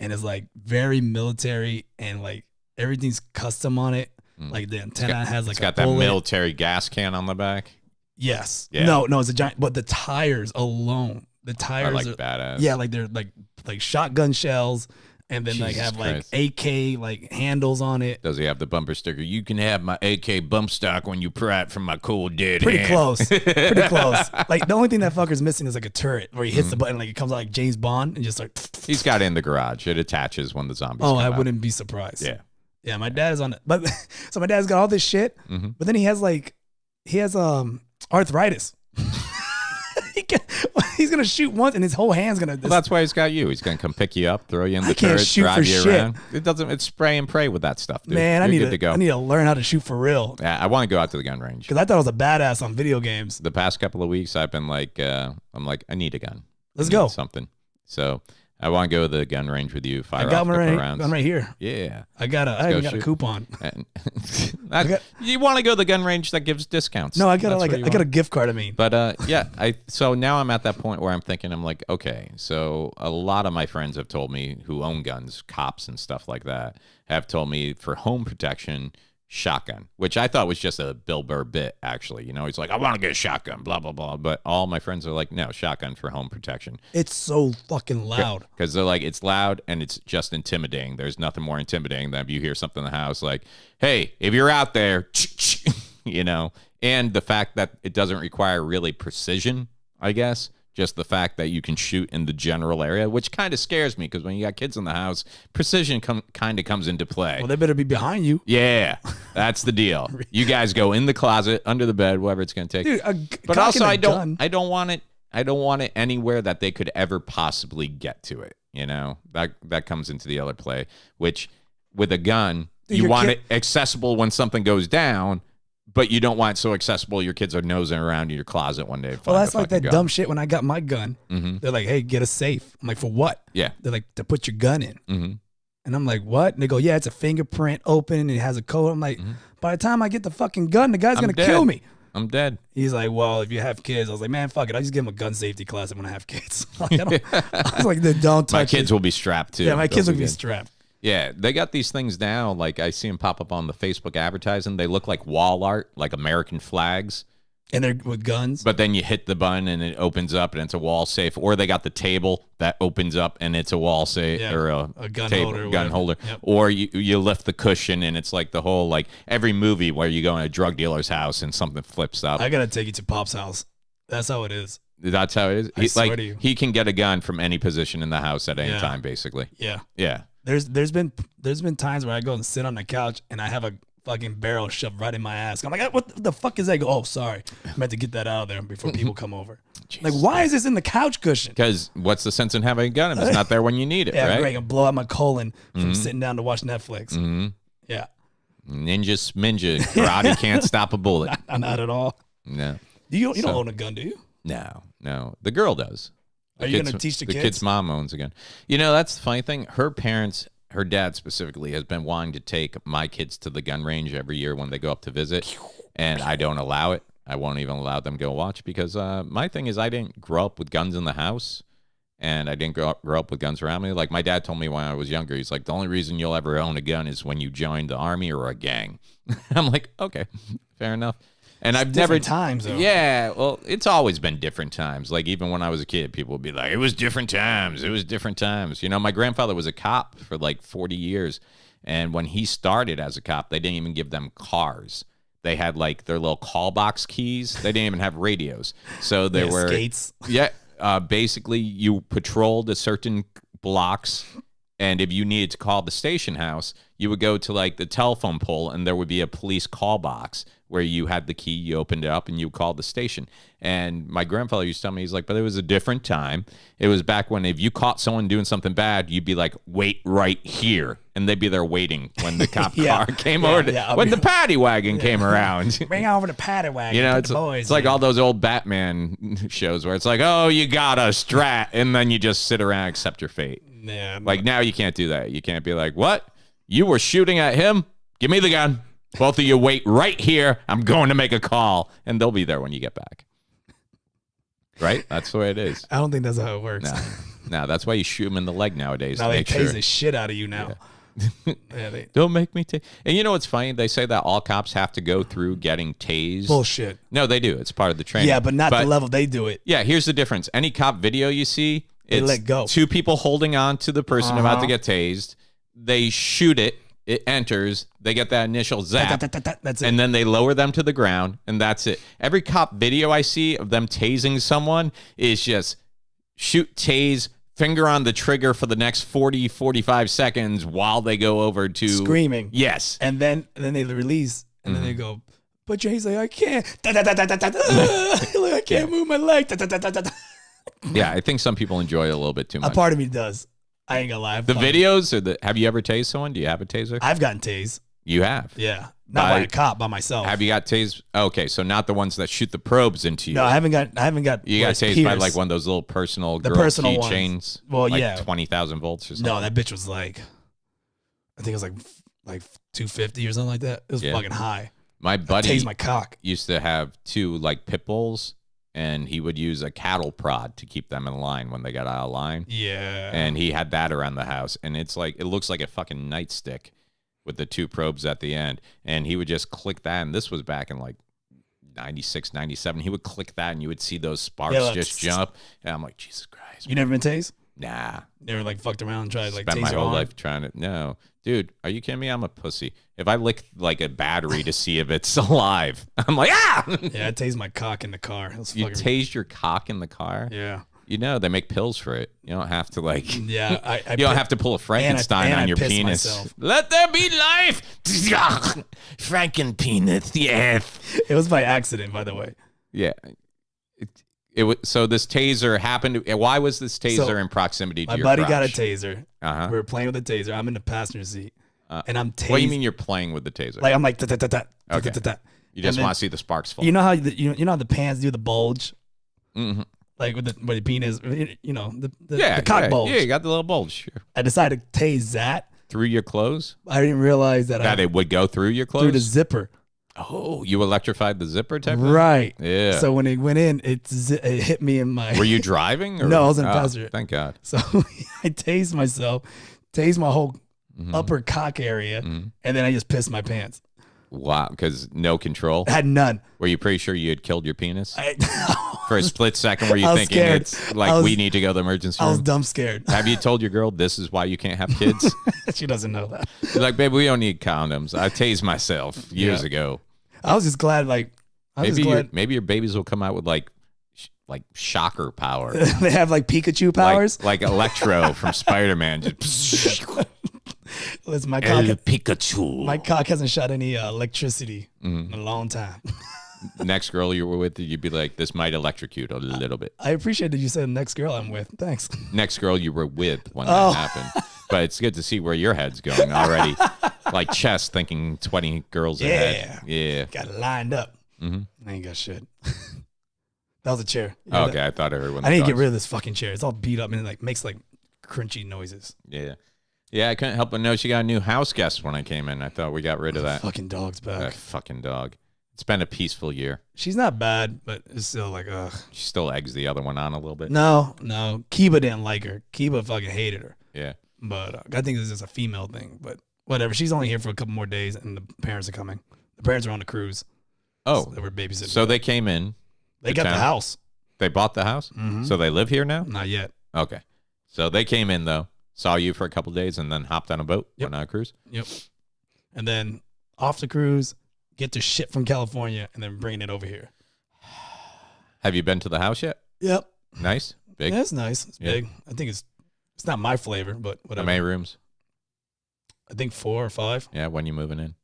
and it's like very military, and like everything's custom on it. Like the antenna has like it's got that military gas can on the back. Yes. Yeah. No, it's a giant. But the tires alone, Are like badass. Yeah, like they're like shotgun shells, and then Jesus like have Christ. like AK like handles on it. Does he have the bumper sticker? You can have my AK bump stock when you pry it from my cold dead Pretty hand. close. Pretty close. Like the only thing that fucker's missing is like a turret where he hits the button, like it comes out like James Bond and just like. He's got it in the garage. It attaches when the zombies come I out. wouldn't be surprised. Yeah. Yeah, my dad is on it. But so my dad's got all this shit, but then he has arthritis. He's gonna shoot once and his whole hand's gonna. Well, that's why he's got you. He's gonna come pick you up, throw you in the can't turret, shoot drive for you shit. around. It's spray and pray with that stuff, dude. Man, I You're need good to go. I need to learn how to shoot for real. Yeah, I want to go out to the gun range. Because I thought I was a badass on video games. The past couple of weeks, I've been like, I need a gun. Let's I go. need something. So I want to go to the gun range with you. Fire I got off a one couple rounds. right here. Yeah. I even got a coupon. You want to go to the gun range that gives discounts. No, I got a gift card. I mean, but so now I'm at that point where I'm thinking, I'm like, okay, so a lot of my friends have told me who own guns, cops and stuff like that, have told me for home protection, shotgun, which I thought was just a Bill Burr bit, actually. He's like, I want to get a shotgun, blah, blah, blah. But all my friends are like, no, shotgun for home protection. it's so fucking loud. Because they're like, it's loud and it's just intimidating. There's nothing more intimidating than if you hear something in the house like, hey, if you're out there, and the fact that it doesn't require really precision, I guess. Just the fact that you can shoot in the general area, which kind of scares me because when you got kids in the house, precision kind of comes into play. Well, they better be behind you. Yeah, that's the deal. You guys go in the closet, under the bed, whatever it's going to take. Dude, but also, I don't want it anywhere that they could ever possibly get to it. That comes into the other play. Which with a gun, you want it accessible when something goes down. But you don't want it so accessible your kids are nosing around in your closet one day. Well, that's like that dumb shit when I got my gun. They're like, hey, get a safe. I'm like, for what? Yeah. They're like, to put your gun in. And I'm like, what? And they go, yeah, it's a fingerprint open and it has a code. I'm like, by the time I get the fucking gun, the guy's going to kill me. I'm dead. He's like, well, if you have kids. I was like, man, fuck it. I just give him a gun safety class when I have kids. I was like, don't touch my kids will be strapped too. Yeah, my kids will be strapped. Yeah, they got these things now. Like I see them pop up on the Facebook advertising. They look like wall art, like American flags. And they're with guns. But then you hit the button and it opens up and it's a wall safe. Or they got the table that opens up and it's a wall safe or a gun table, gun holder. Yep. Or you lift the cushion and it's like the whole, like every movie where you go in a drug dealer's house and something flips up. I got to take you to Pop's house. That's how it is. That's how it is. I swear to you. He can get a gun from any position in the house at any time, basically. Yeah. Yeah. There's been times where I go and sit on the couch and I have a fucking barrel shoved right in my ass. I'm like, what the fuck is that? I go, oh, sorry. I meant to get that out of there before people come over. Like, why is this in the couch cushion? Because what's the sense in having a gun if it's not there when you need it, yeah, right? right. I can blow out my colon from sitting down to watch Netflix. Yeah. Ninja sminja. Karate can't stop a bullet. Not at all. No. You don't own a gun, do you? No. The girl does. Are you going to teach the kids? The kid's mom owns a gun. That's the funny thing. Her parents, her dad specifically, has been wanting to take my kids to the gun range every year when they go up to visit, and I don't allow it. I won't even allow them to go watch because my thing is I didn't grow up with guns in the house, and I didn't grow up with guns around me. Like my dad told me when I was younger, he's like, the only reason you'll ever own a gun is when you join the army or a gang. I'm like, okay, fair enough. And I've never times though. Yeah, well, it's always been different times. Like even when I was a kid, people would be like, "It was different times. It was different times." My grandfather was a cop for like 40 years, and when he started as a cop, they didn't even give them cars. they had like their little call box keys. They didn't even have radios. So there were skates. Yeah. Basically, you patrolled a certain blocks, and if you needed to call the station house, you would go to like the telephone pole, and there would be a police call box where you had the key, you opened it up, and you called the station. And my grandfather used to tell me, he's like, but it was a different time. It was back when if you caught someone doing something bad, you'd be like, wait right here. And they'd be there waiting when the cop car came over, when the paddy wagon came around. Bring over the paddy wagon. You know, boys, it's like all those old Batman shows where it's like, oh, you got a strat, and then you just sit around and accept your fate. Yeah, like now you can't do that. You can't be like, what? You were shooting at him? Give me the gun. Both of you wait right here. I'm going to make a call, and they'll be there when you get back. Right? That's the way it is. I don't think that's how it works. No, that's why you shoot them in the leg nowadays. Now they tase the shit out of you now. Yeah. Don't make me tase. And you know what's funny? They say that all cops have to go through getting tased. Bullshit. No, they do. It's part of the training. Yeah, but not the level they do it. Yeah, here's the difference. Any cop video you see, they it's let go. Two people holding on to the person about to get tased. They shoot it. It enters. They get that initial zap. That's it. And then they lower them to the ground, and that's it. Every cop video I see of them tasing someone is just shoot, tase, finger on the trigger for the next 40, 45 seconds while they go over to screaming. Yes. And then they release, and then they go, put your hands like, I can't. Like, I can't move my leg. Yeah, I think some people enjoy it a little bit too much. A part of me does. I ain't gonna lie. The videos, or have you ever tased someone? Do you have a taser? I've gotten tased. You have? Yeah. Not by a cop, by myself. Have you got tased? Okay, so not the ones that shoot the probes into you. No, I haven't got. You got tased by like one of those little personal keychains. Well, like yeah, 20,000 volts or something. No, that bitch was like, I think it was like 250 or something like that. It was fucking high. My buddy tased my cock. Used to have two like pit bulls, and he would use a cattle prod to keep them in line when they got out of line. Yeah. And he had that around the house, and it's like, it looks like a fucking nightstick with the two probes at the end. And he would just click that, and this was back in like 96, 97. He would click that, and you would see those sparks just jump. And I'm like, Jesus Christ. You never been tased? Nah. Never like fucked around and tried like spent tase my your whole arm? life trying to. No. Dude, are you kidding me? I'm a pussy. If I lick like a battery to see if it's alive, I'm like, ah! Yeah, I tased my cock in the car. You tased your cock in the car? Yeah. You know, they make pills for it. You don't have to like. Yeah, you don't have to pull a Frankenstein on your penis. Myself. Let there be life. Franken penis, yes. It was by accident, by the way. Yeah. It was, so this taser happened. Why was this taser in proximity to your crotch? My buddy got a taser. Uh-huh. We were playing with the taser. I'm in the passenger seat, and I'm tased. What do you mean you're playing with the taser? Like I'm like okay. You just want to see the sparks fly. You know how you know how the pants do the bulge, mm-hmm. like with the penis. You know the cock bulge. Yeah, you got the little bulge. Sure. I decided to tase that through your clothes. I didn't realize that it would go through your clothes through the zipper. Oh, you electrified the zipper type thing? Right. Yeah. So when it went in, it hit me in my... Were you driving? Or? No, I was in the passenger. Thank God. So I tased myself, tased my whole upper cock area, and then I just pissed my pants. Wow, because no control? I had none. Were you pretty sure you had killed your penis? For a split second, were you thinking scared. It's like we need to go to the emergency room? I was dumb scared. Have you told your girl this is why you can't have kids? She doesn't know that. You're like, babe, we don't need condoms. I tased myself years ago. I was just glad, maybe your babies will come out with like shocker power. They have like Pikachu powers, like Electro from Spider-Man. Listen, Pikachu. My cock hasn't shot any electricity in a long time. Next girl you were with, you'd be like, this might electrocute a little bit. I appreciate that you said next girl I'm with. Thanks. Next girl you were with when that happened. But it's good to see where your head's going already. Like chess, thinking 20 girls ahead. Yeah. Got it lined up. I ain't got shit. That was a chair. Okay, I thought I heard one. I need to get rid of this fucking chair. It's all beat up and it like makes like crunchy noises. Yeah. Yeah, I couldn't help but know she got a new house guest when I came in. I thought we got rid of that. Fucking dog's back. That fucking dog. It's been a peaceful year. She's not bad, but it's still like, ugh. She still eggs the other one on a little bit. No. Kiba didn't like her. Kiba fucking hated her. Yeah. But I think this is a female thing. But whatever. She's only here for a couple more days, and the parents are coming. The parents are on the cruise. Oh. So they were babysitting. So they came in. They got the house. They bought the house? So they live here now? Not yet. Okay. So they came in, though, saw you for a couple days, and then hopped on a boat, went on a cruise? Yep. And then off the cruise, get their shit from California, and then bring it over here. Have you been to the house yet? Yep. Nice? Big? Yeah, it's nice. It's Yeah. big. I think it's not my flavor, but How whatever. many rooms? I think 4 or 5. Yeah, when you moving in?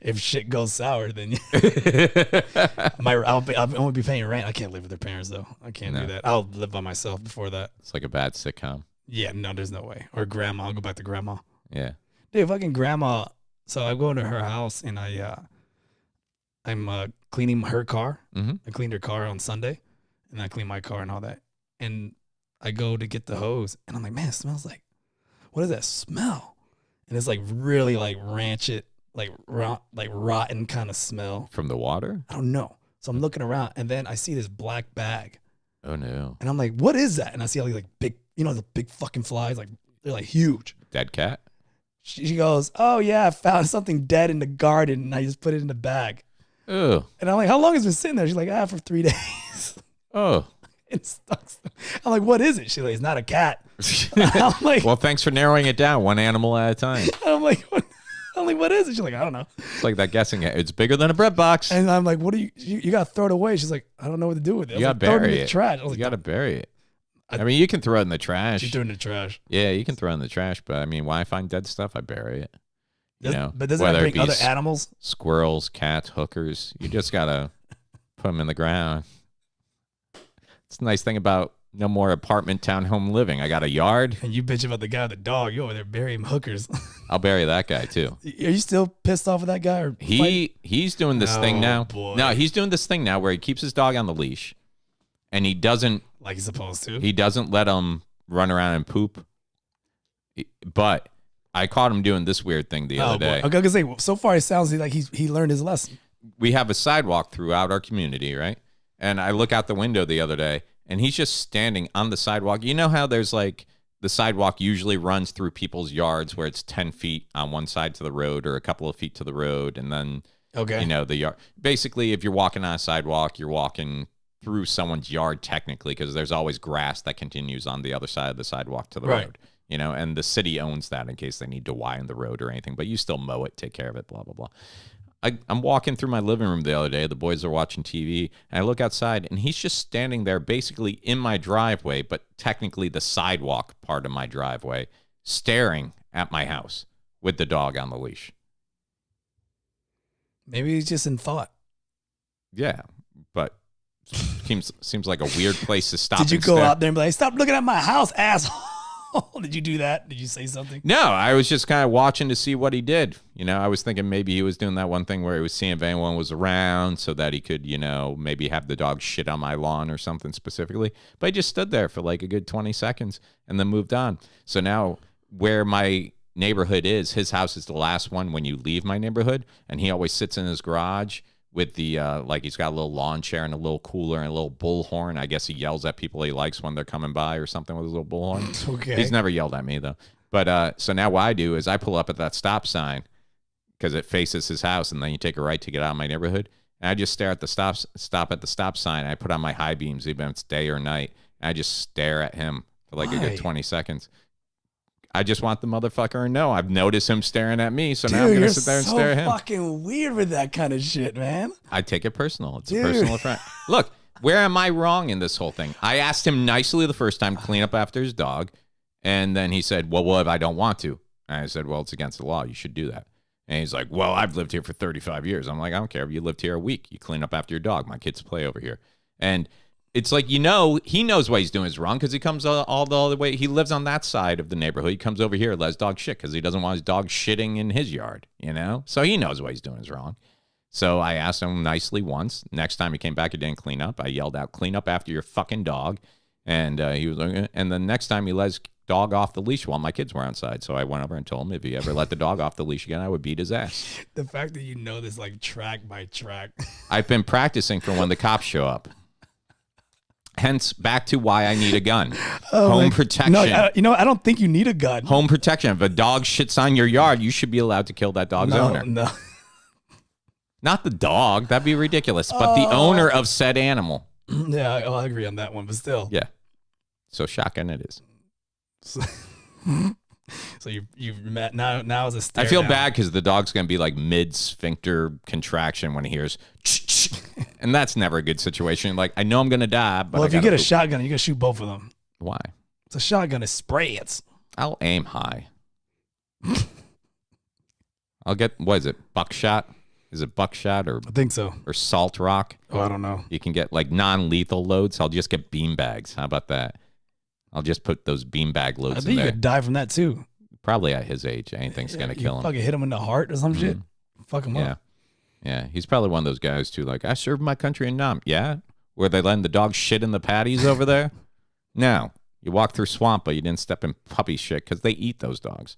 If shit goes sour, then I'll only be paying rent. I can't live with their parents though. I can't do that. I'll live by myself before that. It's like a bad sitcom. Yeah, no, there's no way. Or grandma. I'll go back to grandma. Yeah. Dude, fucking grandma. So I go into her house and I'm cleaning her car. Mm-hmm. I cleaned her car on Sunday, and I cleaned my car and all that. And I go to get the hose, and I'm like, man, it smells like, what is that smell? And it's like really like rancid, like rotten kind of smell. From the water? I don't know. So I'm looking around, and then I see this black bag, Oh, no. and I'm like, what is that? And I see all these like big, the big fucking flies, like they're like huge. Dead cat? She goes, oh yeah, I found something dead in the garden, and I just put it in the bag. Oh. And I'm like, how long has it been sitting there? She's like, for 3 days. Oh. It sucks. I'm like, what is it? She's like, it's not a cat. I'm like, Well, thanks for narrowing it down one animal at a time. I'm like, what is it? She's like, I don't know. It's like that guessing game. It's bigger than a bread box. And I'm like, what do you got to throw it away? She's like, I don't know what to do with it. I You was got to like, throw it bury in the it. trash. I was You like, got to bury it. I- I mean, you can throw it in the trash. she threw it in the trash. Yeah, you can throw it in the trash, but I mean, when I find dead stuff, I bury it. But doesn't that whether it bring be other animals? Squirrels, cats, hookers. You just got to put them in the ground. It's a nice thing about no more apartment townhome living. I got a yard. And you bitch about the guy with the dog. You over there burying hookers. I'll bury that guy too. Are you still pissed off with that guy? Or fighting? He's doing this thing Oh, now. boy. No, he's doing this thing now where he keeps his dog on the leash, and he doesn't Like he's supposed to. let him run around and poop. But I caught him doing this weird thing the other day. Okay, I was gonna say, so far it sounds like he learned his lesson. We have a sidewalk throughout our community, right? And I look out the window the other day, and he's just standing on the sidewalk. You know how there's like the sidewalk usually runs through people's yards where it's 10 feet on one side to the road or a couple of feet to the road, and then Okay. the yard. Basically, if you're walking on a sidewalk, you're walking through someone's yard technically, because there's always grass that continues on the other side of the sidewalk to the Right. road. And the city owns that in case they need to widen the road or anything, but you still mow it, take care of it, blah, blah, blah. I'm walking through my living room the other day. The boys are watching TV, and I look outside, and he's just standing there basically in my driveway, but technically the sidewalk part of my driveway, staring at my house with the dog on the leash. Maybe he's just in thought. Yeah, but seems like a weird place to stop. Did you and go stare. out there and be like, stop looking at my house, asshole? Did you do that? Did you say something? No, I was just kind of watching to see what he did. I was thinking maybe he was doing that one thing where he was seeing if anyone was around so that he could, maybe have the dog shit on my lawn or something specifically. But he just stood there for like a good 20 seconds and then moved on. So now where my neighborhood is, his house is the last one when you leave my neighborhood. And he always sits in his garage with the, he's got a little lawn chair and a little cooler and a little bullhorn. I guess he yells at people he likes when they're coming by or something with his little bullhorn. Okay. He's never yelled at me, though. But so now what I do is I pull up at that stop sign because it faces his house, and then you take a right to get out of my neighborhood. And I just stare at the stop at the stop sign. I put on my high beams, even if it's day or night. And I just stare at him for like a Why? good 20 seconds. I just want the motherfucker to know I've noticed him staring at me, so now I'm going to sit there and stare at him. You're so fucking weird with that kind of shit, man. I take it personal. It's Dude. a personal affront. Look, where am I wrong in this whole thing? I asked him nicely the first time to clean up after his dog, and then he said, well, what if I don't want to? And I said, well, it's against the law. You should do that. And he's like, well, I've lived here for 35 years. I'm like, I don't care if you lived here a week. You clean up after your dog. My kids play over here. And it's like, he knows what he's doing is wrong because he comes all the way. He lives on that side of the neighborhood. He comes over here, lets dog shit because he doesn't want his dog shitting in his yard, So he knows what he's doing is wrong. So I asked him nicely once. Next time he came back, he didn't clean up. I yelled out, clean up after your fucking dog. And he was like, and the next time he let his dog off the leash while my kids were outside. So I went over and told him if he ever let the dog off the leash again, I would beat his ass. The fact that you know this like track by track. I've been practicing for when the cops show up. Hence, back to why I need a gun. Home protection. No, I don't think you need a gun. Home protection. If a dog shits on your yard, you should be allowed to kill that dog's owner. No. Not the dog. That'd be ridiculous. But the owner of said animal. Yeah, I agree on that one, but still. Yeah. So shotgun it is. So you've met now as a stare I feel down. bad because the dog's going to be like mid-sphincter contraction when he hears, and that's never a good situation. Like, I know I'm going to die, but Well, I if you gotta get a poop. shotgun, you got to shoot both of them. Why? It's a shotgun. It sprays. I'll aim high. I'll get, what is it, buckshot? Is it buckshot or I think so. salt rock? Oh, I don't know. You can get like non-lethal loads. I'll just get bean bags. How about that? I'll just put those beanbag I loads in think you there. could die from that too. Probably at his age, anything's gonna kill him. Fucking hit him in the heart or some shit. Fuck him Yeah, up. yeah. He's probably one of those guys too. Like, I served my country in Nam. Yeah, where they letting the dog shit in the patties over there. No, you walk through swamp, but you didn't step in puppy shit because they eat those dogs.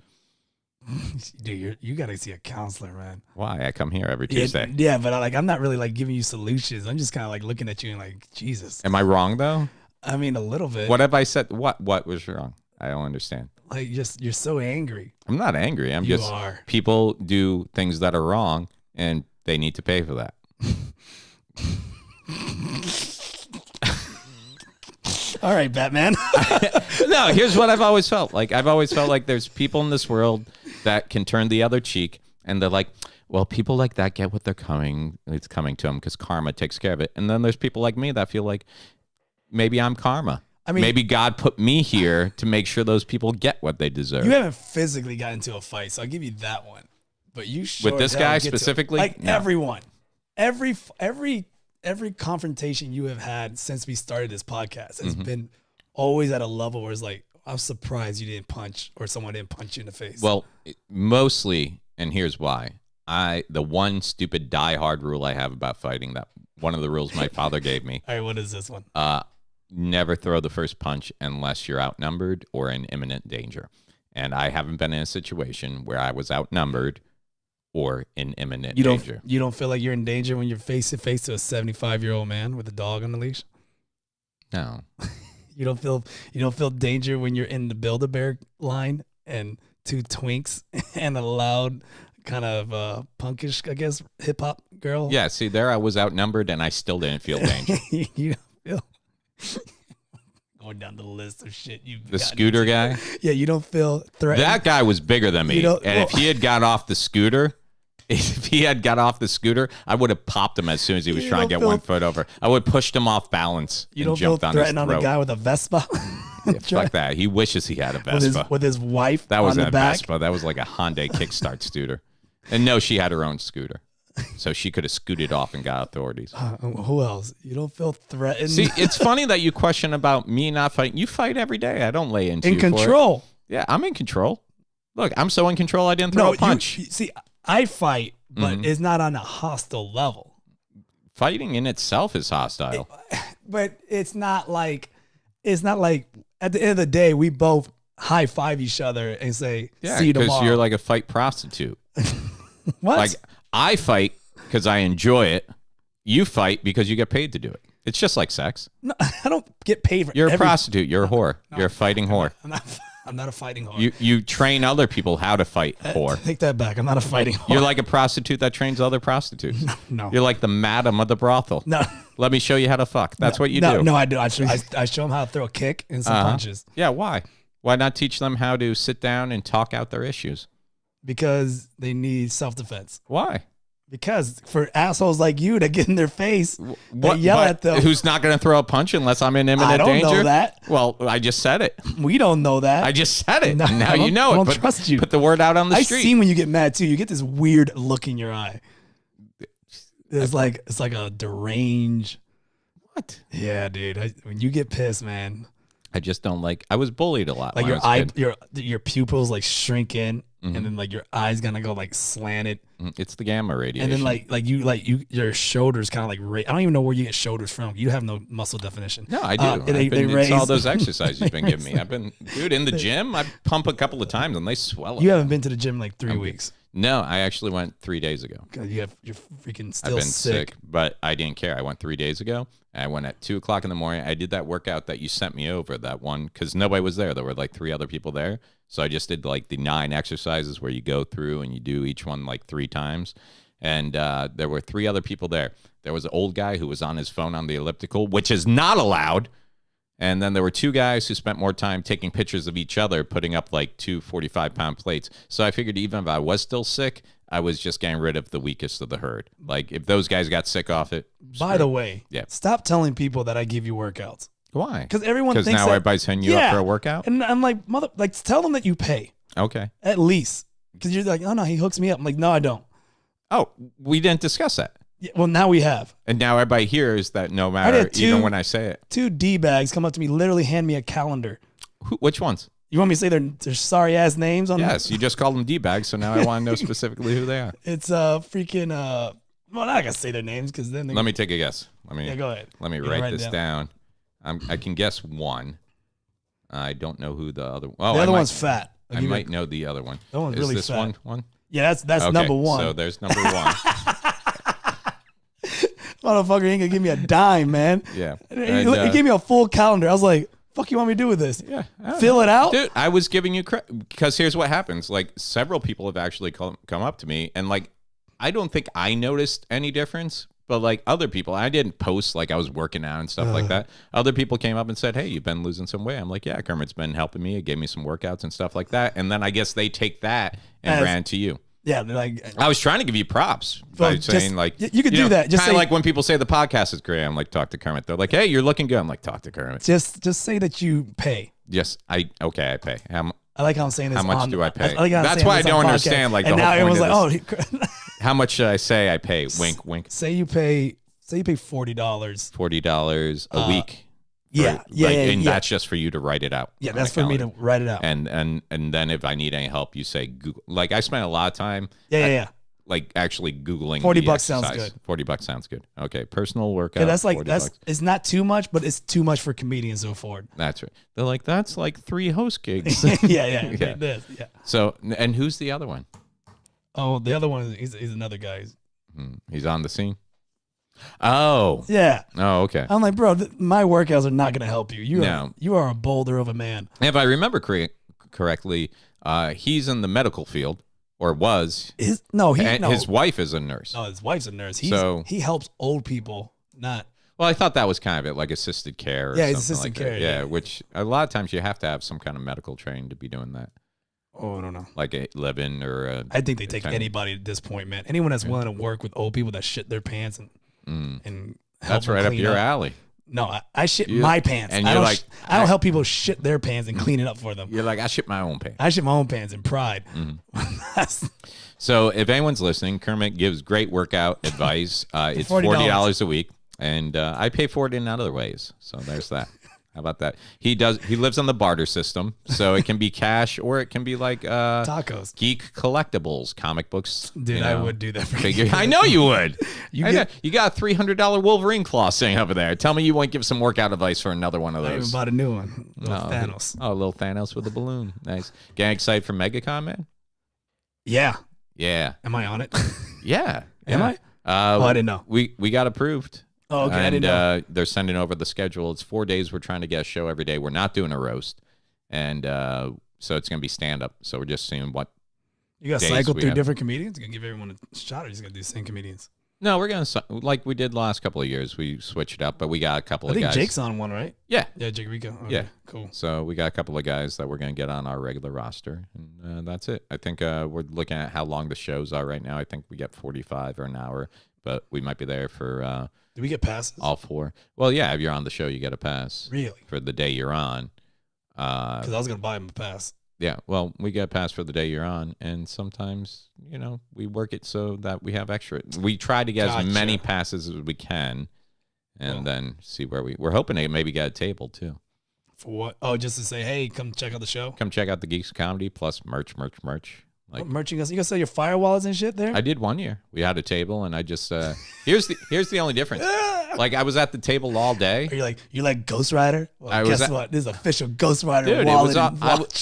Dude, you got to see a counselor, man. Why? I come here every Tuesday. Yeah, but I'm not really like giving you solutions. I'm just kind of like looking at you and like, Jesus. Am I wrong though? I mean, a little bit. What have I said? What was wrong? I don't understand. Like, you're so angry. I'm not angry. I'm You just are. people do things that are wrong and they need to pay for that. All right, Batman. No, here's what I've always felt. Like, I've always felt like there's people in this world that can turn the other cheek, and they're like, well, people like that get what it's coming to them because karma takes care of it. And then there's people like me that feel like maybe I'm karma. I mean, maybe God put me here to make sure those people get what they deserve. you haven't physically got into a fight, so I'll give you that one. But you sure With this as hell guy get to- specifically? like No. everyone, every confrontation you have had since we started this podcast has been always at a level where it's like, I'm surprised you didn't punch or someone didn't punch you in the face. Well, mostly, and here's why. The one stupid diehard rule I have about fighting, that one of the rules my father gave me, all right, what is this one? never throw the first punch unless you're outnumbered or in imminent danger. And I haven't been in a situation where I was outnumbered or in imminent danger. You don't feel like you're in danger when you're face to face to a 75-year-old man with a dog on the leash? No. You don't feel danger when you're in the Build-A-Bear line and two twinks and a loud kind of punkish, I guess, hip hop girl? Yeah, see, there I was outnumbered and I still didn't feel danger. You don't feel going down the list of shit you've The gotten scooter into. guy? Yeah, you don't feel threatened. That guy was bigger than me. You know- And if he had got off the scooter, I would have popped him as soon as he was You trying to don't get feel- 1 foot over. I would have pushed him off balance You and don't feel jumped on his threatened on a throat. guy with a Vespa? Yeah, fuck that. He wishes he had a Vespa. with his wife That on wasn't the a back. Vespa. That was like a Hyundai Kickstart scooter. And no, she had her own scooter. So she could have scooted off and got authorities. Who else? You don't feel threatened? See, it's funny that you question about me not fighting. You fight every day. I don't lay into in you for it. control. Yeah, I'm in control. Look, I'm so in control I didn't throw a punch. See, I fight, but it's not on a hostile level. Fighting in itself is hostile. But it's not like at the end of the day, we both high five each other and say, Yeah, see you because tomorrow. you're like a fight prostitute. What? Like, I fight because I enjoy it. You fight because you get paid to do it. It's just like sex. No, I don't get paid for You're a every- prostitute. You're a whore. You're a fighting whore. I'm not a fighting whore. You train other people how to fight whore. Take that back. I'm not a fighting whore. You're like a prostitute that trains other prostitutes. No. You're like the madam of the brothel. No. Let me show you how to fuck. That's what you do. No, I do. I show them how to throw a kick and some punches Yeah, why? Why not teach them how to sit down and talk out their issues? because they need self-defense. Why? Because for assholes like you that get in their face, that yell But at them. Who's not going to throw a punch unless I'm in imminent I don't danger? know that. Well, I just said it. We don't know that. I just said it. No, Now I you don't- know I it. don't Put, trust you. Put the word out on the I street. see when you get mad too. You get this weird look in your eye. It's like a deranged. What? Yeah, dude. When you get pissed, man, I just don't like. I was bullied a lot. like when I your was a kid. your pupils like shrink in, and then like your eyes gonna go like slanted, It's the gamma radiation. and then like your shoulders kind of like I don't even know where you get shoulders from. You have no muscle definition. No, I do. They It's all raise- those exercises you've been giving me. I've been, dude, in the gym. I pump a couple of times and they swell up. You haven't been to the gym in like 3 weeks. No, I actually went 3 days ago. God, you're freaking I've still been sick. but I didn't care. I went 3 days ago. I went at 2:00 in the morning. I did that workout that you sent me over, that one, because nobody was there. There were like 3 other people there. So I just did like the 9 exercises where you go through and you do each one like 3 times. And there were 3 other people there. There was an old guy who was on his phone on the elliptical, which is not allowed. And then there were two guys who spent more time taking pictures of each other, putting up like two 45-pound plates. So I figured even if I was still sick, I was just getting rid of the weakest of the herd. Like if those guys got sick off it. By the way, stop telling people that I give you workouts. Why? Because everyone thinks now that, everybody's sending you up for a workout? And I'm like, tell them that you pay. Okay. At least. Because you're like, oh no, he hooks me up. I'm like, no, I don't. Oh, we didn't discuss that. Yeah, well, now we have. And now everybody hears that no matter, even when I say it. 2 D-bags come up to me, literally hand me a calendar. Which ones? You want me to say their sorry-ass names on Yes, you just called them D-bags, so now I want to know specifically who they are. It's freaking, well, I'm not going to say their names because then Let me take a guess. go ahead. Let me write this down. I can guess one. I don't know who the other one. Oh, the other one's fat. I might know the other one. That one's really fat. Is this one? Yeah, that's okay, number one. So there's number one. Motherfucker ain't gonna give me a dime, man. Yeah. He gave me a full calendar. I was like, fuck you want me to do with this? Yeah. Fill it out? Dude, I was giving you credit because here's what happens. Like several people have actually come up to me and like, I don't think I noticed any difference, but like other people, I didn't post like I was working out and stuff like that. Other people came up and said, hey, you've been losing some weight. I'm like, yeah, Kermit's been helping me. It gave me some workouts and stuff like that. And then I guess they take that and ran to you. Yeah, they're like, I was trying to give you props by saying like you could do that. Just kind of like when people say the podcast is great. I'm like, talk to Kermit. They're like, hey, you're looking good. I'm like, talk to Kermit. Just say that you pay. Yes, I pay. I like how I'm saying this. How much do I pay? Like That's why I don't understand. Like, and the now whole point everyone's of like, this. How much should I say I pay? Wink, wink. Say you pay $40. $40 a week. And that's just for you to write it out. Yeah, that's for me to write it out. And then if I need any help, you say Google. Like I spent a lot of time. Yeah. Like actually Googling. $40 sounds good. $40 sounds good. Okay, personal workout. Yeah, that's like it's not too much, but it's too much for comedians to afford. That's right. They're like, that's like 3 host gigs. yeah. So, and who's the other one? Oh, the other one is he's another guy. He's on the scene. Oh. Yeah. Oh, okay. I'm like, bro, my workouts are not going to help you. You are a boulder of a man. If I remember correctly, he's in the medical field, or was. His wife is a nurse. No, his wife's a nurse. He helps old people, not. Well, I thought that was kind of it, like assisted care. Or it's something assisted like care. That. Yeah, which a lot of times you have to have some kind of medical training to be doing that. Oh, I don't know. Like a living or I think they take anybody at this point, man. Anyone that's willing to work with old people that shit their pants and that's right up your alley. No, I shit my pants. And I don't help people shit their pants and clean it up for them. You're like, I shit my own pants. I shit my own pants in pride. So if anyone's listening, Kermit gives great workout advice. It's $40 a week, and I pay for it in other ways. So there's that. How about that? He lives on the barter system, so it can be cash or it can be like tacos, geek collectibles, comic books. Dude, I would do that for you. I know you would. You got a $300 Wolverine claw sitting over there. Tell me you won't give some workout advice for another one of those. I even bought a new one. Thanos. A little Thanos with a balloon. Nice. Getting excited for MegaCon, man? Yeah. Yeah. Am I on it? Yeah. Am I? I didn't know. We got approved. Oh, okay. And I didn't know. They're sending over the schedule. It's 4 days. We're trying to get a show every day. We're not doing a roast. And so it's going to be stand-up. So we're just seeing what you got to cycle through different comedians? You're going to give everyone a shot, or you're just going to do the same comedians? No, we're going to, like we did the last couple of years. We switched it up, but we got a couple of guys. I think Jake's on one, right? Yeah. Yeah, Jake Rico. Okay, yeah. Cool. So we got a couple of guys that we're going to get on our regular roster. And that's it. I think we're looking at how long the shows are right now. I think we get 45 or an hour, but we might be there for... do we get passes? All 4. Well, yeah, if you're on the show, you get a pass. Really? For the day you're on. Because I was going to buy him a pass. Yeah, well, we get a pass for the day you're on, and sometimes, we work it so that we have extra. We try to get as many passes as we can, and then see where we're hoping to maybe get a table, too. For what? Oh, just to say, hey, come check out the show? Come check out the Geeks Comedy, plus merch. Like, merch, you gonna sell your firewalls and shit there? I did one year. We had a table, and I just here's the only difference. Like I was at the table all day. Are you like Ghost Rider? Well, guess what? This is official Ghost Rider wallet.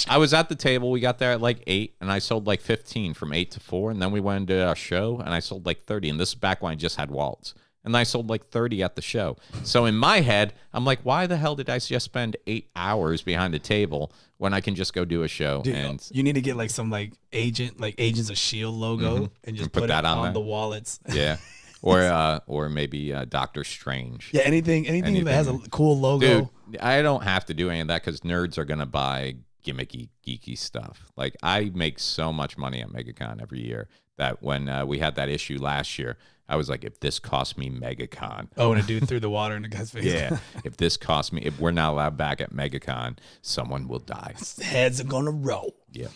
I was at the table. We got there at like 8, and I sold like 15 from 8 to 4, and then we went into our show, and I sold like 30. And this is back when I just had wallets. And I sold like 30 at the show. So in my head, I'm like, why the hell did I just spend 8 hours behind the table when I can just go do a show? Dude, and you need to get like some Agents of S.H.I.E.L.D. logo and just put that on the wallets. Yeah. or maybe Doctor Strange. Yeah, anything that has a cool logo. Dude, I don't have to do any of that because nerds are gonna buy gimmicky, geeky stuff. Like I make so much money at MegaCon every year that when we had that issue last year, I was like, if this cost me MegaCon. Oh, and a dude threw the water in the guy's face. Yeah, if this cost me, if we're not allowed back at MegaCon, someone will die. Heads are gonna roll. Yeah.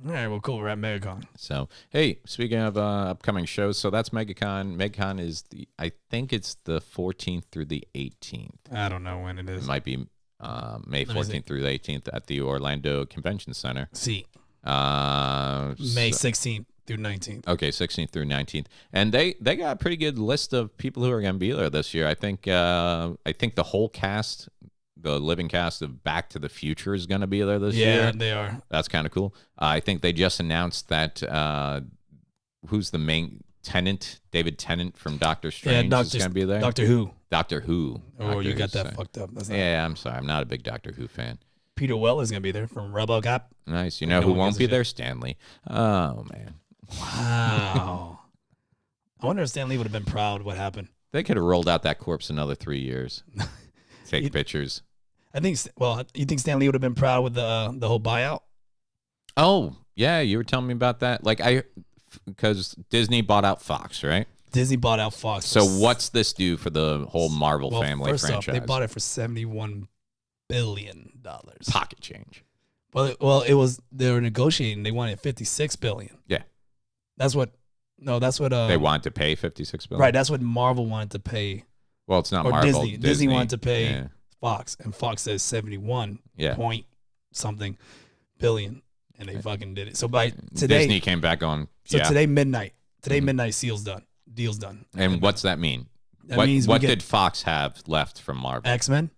All right, well, cool. We're at MegaCon. So, hey, speaking of upcoming shows, so that's MegaCon. MegaCon is I think it's the 14th through the 18th. I don't know when it is. It might be May 14th through the 18th at the Orlando Convention Center. See. May 16th through 19th. Okay, 16th through 19th. And they got a pretty good list of people who are going to be there this year. I think the whole cast, the living cast of Back to the Future is going to be there this year. Yeah, they are. That's kind of cool. I think they just announced that who's the main Tennant, David Tennant from Doctor Strange is going to be there. Doctor Who. Doctor Who. Oh, you got that fucked up. Yeah, I'm sorry. I'm not a big Doctor Who fan. Peter Weller's going to be there from RoboCop. Nice. You know who won't be there? Stanley. Oh, man. Wow. I wonder if Stan Lee would have been proud what happened. They could have rolled out that corpse another 3 years. Take pictures. I think, well, you think Stan Lee would have been proud with the whole buyout? Oh, yeah. You were telling me about that. Because Disney bought out Fox, right? Disney bought out Fox. So what's this do for the whole Marvel family first franchise? Off, they bought it for $71 billion. Pocket change. Well, it was, they were negotiating. They wanted $56 billion. Yeah. That's what they wanted to pay $56 billion. Right. That's what Marvel wanted to pay. Well, it's not or Marvel. Disney wanted to pay yeah. Fox, and Fox says 71 point something billion, and they fucking did it. So by today, Disney came back on. So today midnight, midnight, deal's done. And what's that mean? That means what did Fox have left from Marvel? X-Men,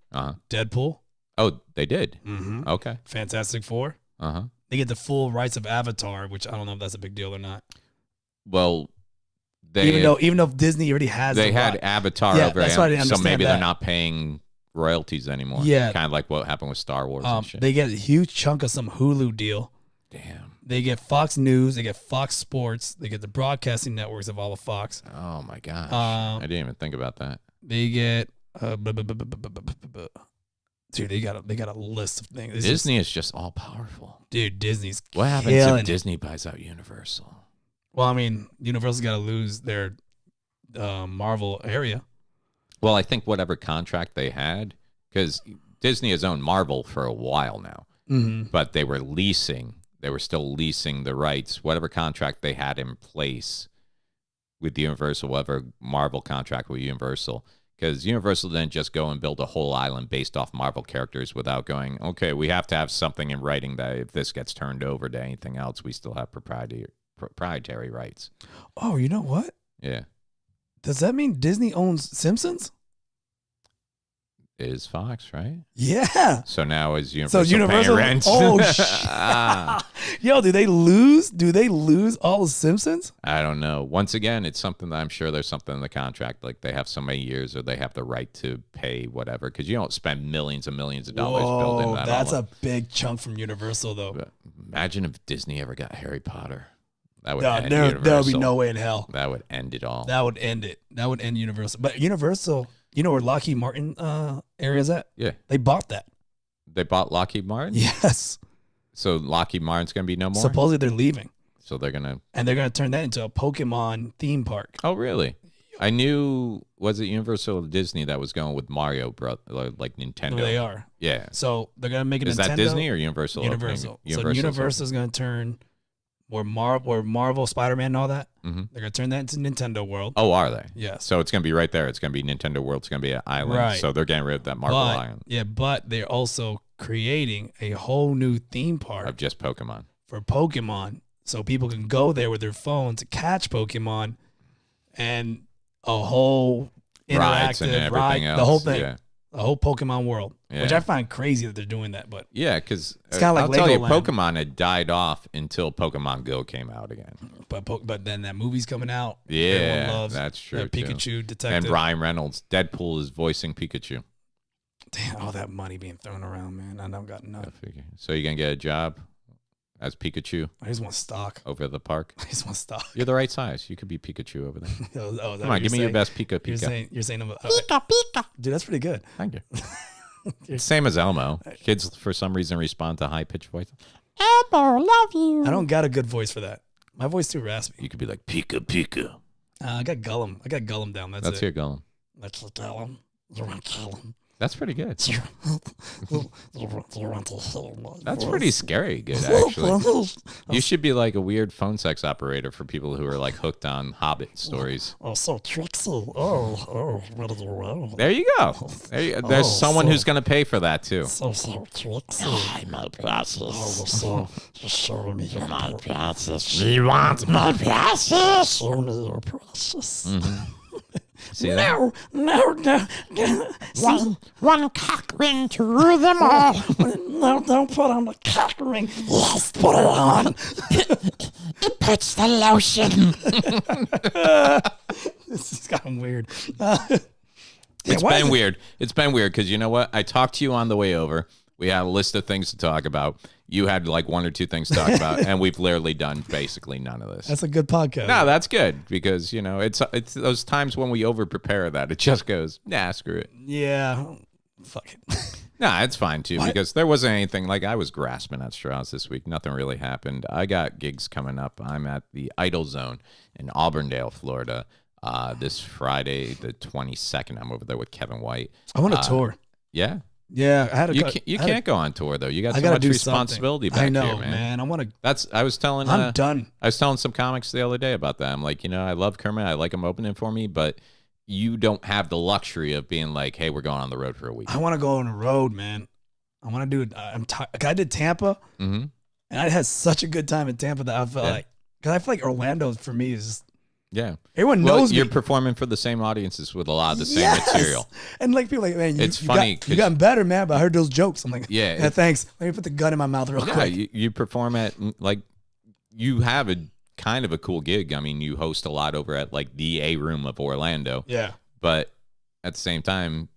Deadpool. Oh, they did. Mm-hmm. Okay. Fantastic Four. They get the full rights of Avatar, which I don't know if that's a big deal or not. Well, even though Disney already has, they had Avatar over that's why I didn't so maybe that. they're not paying royalties anymore. Yeah, kind of like what happened with Star Wars and shit. They get a huge chunk of some Hulu deal. Damn. They get Fox News. They get Fox Sports. They get the broadcasting networks of all of Fox. Oh my gosh, I didn't even think about that. They get dude. They got a list of things. Disney is just all powerful. Dude, Disney's what happens if Disney buys out Universal? Well, I mean, Universal's got to lose their Marvel area. Well, I think whatever contract they had, because Disney has owned Marvel for a while now, but they were still leasing the rights, whatever contract they had in place with Universal, whatever Marvel contract with Universal, because Universal didn't just go and build a whole island based off Marvel characters without going, okay, we have to have something in writing that if this gets turned over to anything else, we still have proprietary rights. Oh, you know what? Yeah. Does that mean Disney owns Simpsons? It is Fox, right? Yeah. So now is Universal paying rent? Oh shit! Yo, do they lose all the Simpsons? I don't know. Once again, it's something that I'm sure there's something in the contract, like they have so many years, or they have the right to pay whatever. Because you don't spend millions and millions of dollars building that. That's a big chunk from Universal, though. But imagine if Disney ever got Harry Potter. That would end there Universal. would be no way in hell. That would end it all. That would end it. That would end Universal. But Universal, you know where Lockheed Martin area is at? Yeah. They bought that. They bought Lockheed Martin? Yes. So Lockheed Martin's going to be no more? Supposedly they're leaving. So they're going to... And they're going to turn that into a Pokemon theme park. Oh, really? I knew... Was it Universal or Disney that was going with Mario, like Nintendo? They are. Yeah. So they're going to make it Nintendo. Is that Disney or Universal? Universal. So Universal's going to turn... Where Marvel, Spider-Man, and all that, they're going to turn that into Nintendo World. Oh, are they? Yes. So it's going to be right there. It's going to be Nintendo World. It's going to be an island. Right. So they're getting rid of that Marvel island. Yeah, but they're also creating a whole new theme park of just Pokemon. For Pokemon. So people can go there with their phone to catch Pokemon and a whole rides and everything ride, else. the whole thing. Yeah. The whole Pokemon world, yeah. Which I find crazy that they're doing that. But yeah, because it's kind of like I'll tell you, Legoland. Pokemon had died off until Pokemon Go came out again. But then that movie's coming out. Yeah, everyone loves that's true. Pikachu detective and Ryan Reynolds, Deadpool is voicing Pikachu. Damn, all that money being thrown around, man. I don't got nothing. So you gonna get a job as Pikachu I just want stock. over the park? I just want stock. You're the right size. You could be Pikachu over there. Oh, is that Come what on, give me you're your best saying? Pika. You're saying Pika. Dude, that's pretty good. Thank you. Same as Elmo. Kids, for some reason, respond to high-pitched voice. Elmo, love you. I don't got a good voice for that. My voice too raspy. You could be like, Pika. I got Gollum. I got Gollum down. That's That's it. your Gollum. That's a Gollum. You want Gollum? That's pretty good. You want to hear my That's voice? pretty scary good, actually. You should be like a weird phone sex operator for people who are like hooked on Hobbit stories. Oh, so tricksy. Oh, what do you want? There you go. There's someone who's going to pay for that, too. So tricksy. My process. Oh, just show me your process. We want my process. Show me your process. See that? No. One cock ring to rule them all. No, don't put on the cock ring. Yes, put it on. It puts the lotion. This has gotten weird. It's been weird. It's been weird because you know what? I talked to you on the way over. We had a list of things to talk about. You had like one or two things to talk about, and we've literally done basically none of this. That's a good podcast. No, that's good because you know it's those times when we over prepare that it just goes, nah, screw it. Yeah. Fuck it. Nah, it's fine too because there wasn't anything like I was grasping at straws this week. Nothing really happened. I got gigs coming up. I'm at the Idle Zone in Auburndale, Florida, this Friday, the 22nd. I'm over there with Kevin White. I want a tour. Yeah. Yeah, I had a. You can't go on tour though. You got I so gotta much do responsibility something. back I know, here, man. I want to. I was telling. I'm done. I was telling some comics the other day about that. I'm like, you know, I love Kermit. I like him opening for me, but you don't have the luxury of being like, hey, we're going on the road for a week. I want to go on the road, man. I want to do it. I'm tired. Like I did Tampa, and I had such a good time in Tampa that I felt like, because I feel like Orlando for me is just. Yeah. Everyone knows you're me. performing for the same audiences with a lot of the same material. And like people are like, man, It's funny you gotten better, man, but I heard those jokes. I'm like, Yeah, thanks. Let me put the gun in my mouth real Yeah, quick. you perform at like you have a kind of a cool gig. I mean, you host a lot over at like the A Room of Orlando. Yeah. But at the same time,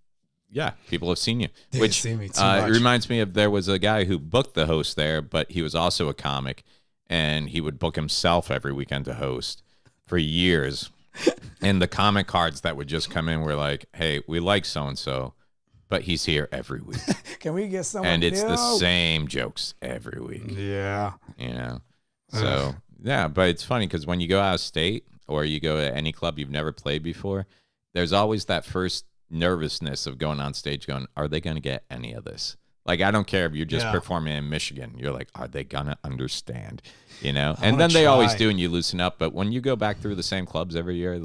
yeah, people have seen you. They which see me too much. It reminds me of there was a guy who booked the host there, but he was also a comic, and he would book himself every weekend to host for years. And the comic cards that would just come in were like, hey, we like so-and-so, but he's here every week. Can we get someone And it's new? the same jokes every week. Yeah. You know? So, yeah, but it's funny because when you go out of state or you go to any club you've never played before, there's always that first nervousness of going on stage going, are they going to get any of this? Like, I don't care if you're just performing in Michigan. You're like, are they going to understand? You know? And then they always do, and you loosen up. But when you go back through the same clubs every year,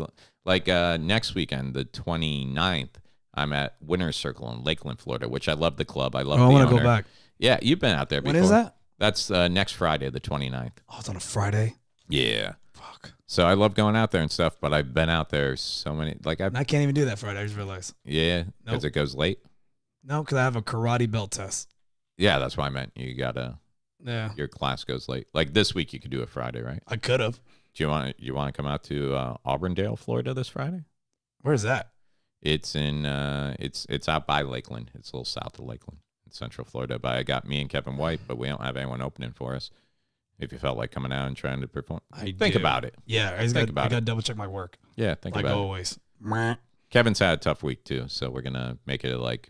like next weekend, the 29th, I'm at Winner's Circle in Lakeland, Florida, which I love the club. I love the owner. I want to go back. Yeah, you've been out there before. When is that? That's next Friday, the 29th. Oh, it's on a Friday. Yeah. Fuck. So I love going out there and stuff, but I've been out there so many. Like And I can't even do that Friday. I just realized. Yeah, because it goes late. No, because I have a karate belt test. Yeah, that's what I meant. You gotta. Yeah. Your class goes late. Like this week, you could do it Friday, right? I could have. Do you want to come out to Auburndale, Florida this Friday? Where's that? It's in it's out by Lakeland. It's a little south of Lakeland in Central Florida. But I got me and Kevin White, but we don't have anyone opening for us. If you felt like coming out and trying to perform, think about it. Yeah, I got to double check my work. Yeah, think like about always. it. Kevin's had a tough week too, so we're gonna make it like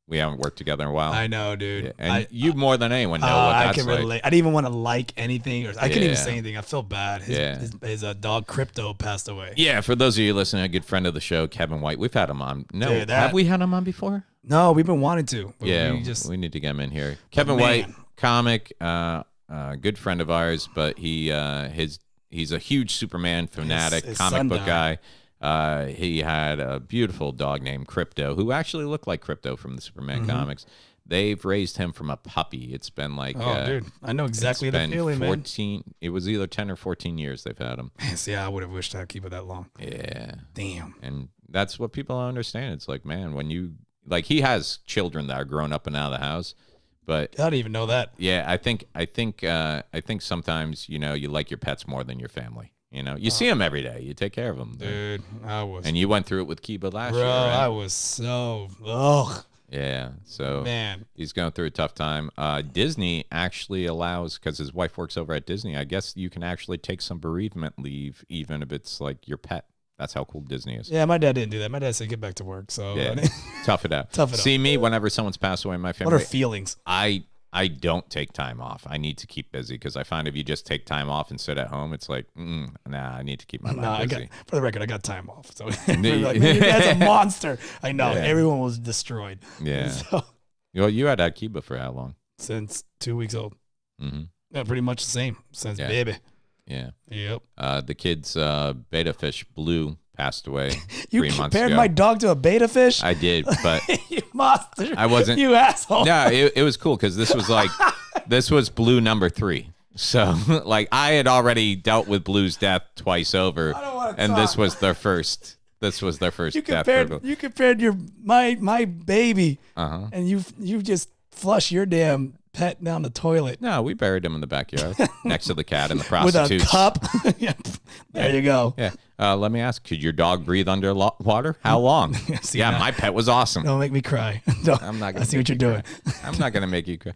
we haven't worked together in a while. I know, dude. Yeah. And you more than anyone know what that's I can relate. I didn't even want to like anything, or I couldn't even say anything. I felt bad. His dog Crypto passed away. Yeah, for those of you listening, a good friend of the show, Kevin White. We've had him on. No, Dude, have we had him on before? No, we've been wanting to. But Yeah, we need to get him in here. Kevin White, comic, good friend of ours, but he's a huge Superman fanatic, his comic book son guy. He had a beautiful dog named Crypto, who actually looked like Crypto from the Superman comics. They've raised him from a puppy. It's been like, dude, I know exactly the feeling, 14, man. It was either 10 or 14 years they've had him. See, I would have wished I'd keep it that long. Yeah. Damn. And that's what people don't understand. It's like, man, when you, like, he has children that are grown up and out of the house. But I didn't even know that. yeah, I think sometimes, you know, you like your pets more than your family. You know, you see them every day. You take care of them. Dude, I was. And you went through it with Kiba last Bro, year, right? I was so. Ugh. Yeah, so Man. he's going through a tough time. Disney actually allows, because his wife works over at Disney, I guess you can actually take some bereavement leave, even if it's like your pet. That's how cool Disney is. Yeah, my dad didn't do that. My dad said get back to work. So Yeah, tough it out. Tough it out. See, me, whenever someone's passed away in my family, what are feelings? I don't take time off. I need to keep busy because I find if you just take time off and sit at home, it's like, nah, I need to keep my mind busy. For the record, I got time off. So like, man, your dad's a monster. I know. Yeah. Everyone was destroyed. Yeah. So, Well, you had Akiba for how long? since 2 weeks old. Mm-hmm. Yeah, pretty much the same since Yeah. baby. Yeah. Yep. The kid's beta fish, Blue, passed away You 3 months compared ago. my dog to a beta fish? I did, but You monster. I wasn't- You asshole. no, it was cool because this was like, this was Blue number 3. So, like, I had already dealt with Blue's death twice over, I don't wanna and talk. this was their first. This was their first You death. compared my baby, Uh-huh. and you just flush your damn pet down the toilet No, we buried him in the backyard next to the cat and the with a prostitutes. cup. Yeah, there you go. Yeah. Let me ask, could your dog breathe under water? How long? See, Yeah, now- my pet was awesome. Don't make me cry. Don't. I'm not I gonna see what make you're you doing. cry. I'm not gonna make you cry.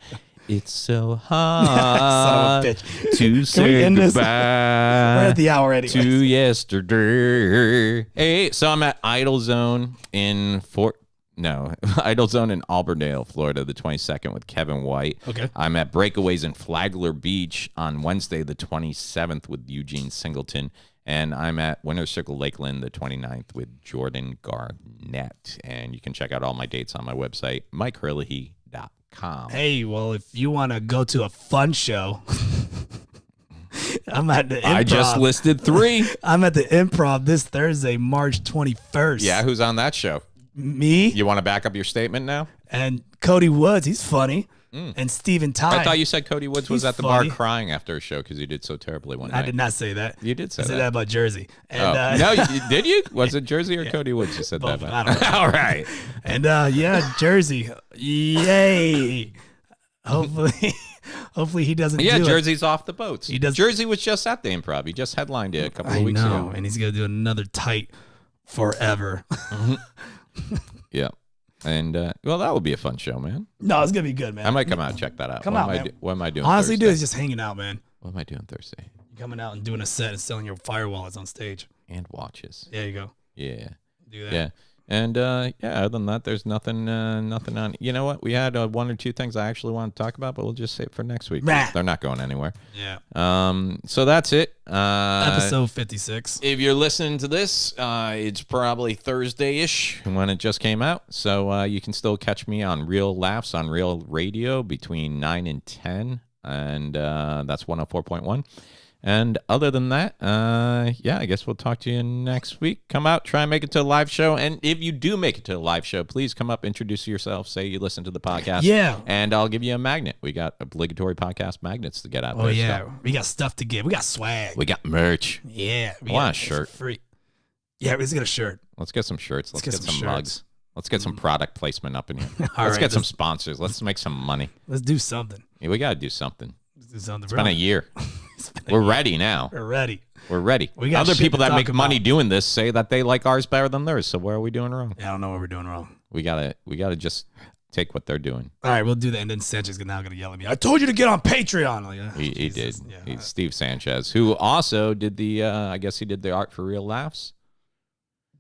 It's so Son hard of a bitch. to we say end this? We're goodbye at the hour anyway. to yesterday. Hey, so I'm at Idle Zone in Idle Zone in Auburndale, Florida, the 22nd with Kevin White. Okay. I'm at Breakaways in Flagler Beach on Wednesday, the 27th with Eugene Singleton. And I'm at Winter Circle Lakeland the 29th with Jordan Garnett. And you can check out all my dates on my website, MikeHurley.com. Hey, well, if you want to go to a fun show, I'm at the Improv. I just listed 3. I'm at the Improv this Thursday, March 21st. Yeah, who's on that show? Me You want to back up your statement now? and Cody Woods. He's funny. And Steven Ty. I thought you said Cody Woods was He's at the funny. bar crying after a show because he did so terribly one night. I did not say that. You did say I said that. that about Jersey. And, Oh. No, did you? Was it Jersey or Cody Woods you said Both. that I about? don't know. All right. And yeah, Jersey. Yay. Hopefully he doesn't Yeah, do Jersey's off the boats. He does- Jersey was just at the Improv. He just headlined it a couple I of weeks know, ago. and he's going to do another tight forever. Yeah. And, well, that would be a fun show, man. No, it's going to be good, man. I might come out and check that out. Come what out, am I man. what am I doing Honestly, Thursday? dude, it's just hanging out, man. What am I doing Thursday? You're coming out and doing a set and selling your fire wallets on stage. And watches. There you go. Yeah. Do that. Yeah. And yeah, other than that, there's nothing on. You know what? We had 1 or 2 things I actually want to talk about, but we'll just save it for next week. Rah. They're not going anywhere. Yeah. So that's it. Episode 56. If you're listening to this, it's probably Thursday-ish when it just came out. So you can still catch me on Real Laughs on Real Radio between 9 and 10, and that's 104.1. And other than that, yeah, I guess we'll talk to you next week. Come out, try and make it to a live show. And if you do make it to a live show, please come up, introduce yourself, say you listen to the podcast. Yeah. And I'll give you a magnet. We got obligatory podcast magnets to get out Oh, there. yeah. So We got stuff to give. We got swag. we got merch. Yeah. I want a shirt. Free. Yeah, let's get a shirt. Let's get some shirts. Let's get some shirts. mugs. Let's get some product placement up in here. Let's All right, get some let's- sponsors. Let's make some money. Let's do something. Yeah, we got to do something. Let's do something. It's been a year. It's been a We're year. ready now. We're ready. We're ready. We got Other shit people to that talk make money about. doing this say that they like ours better than theirs. So what are we doing wrong? Yeah, I don't know what we're doing wrong. We gotta just take what they're doing. All right, we'll do that. And then Sanchez is now going to yell at me. I told you to get on Patreon. Like, He did. Jesus. Yeah. He's Steve Sanchez, who also did the. I guess he did the art for Real Laughs.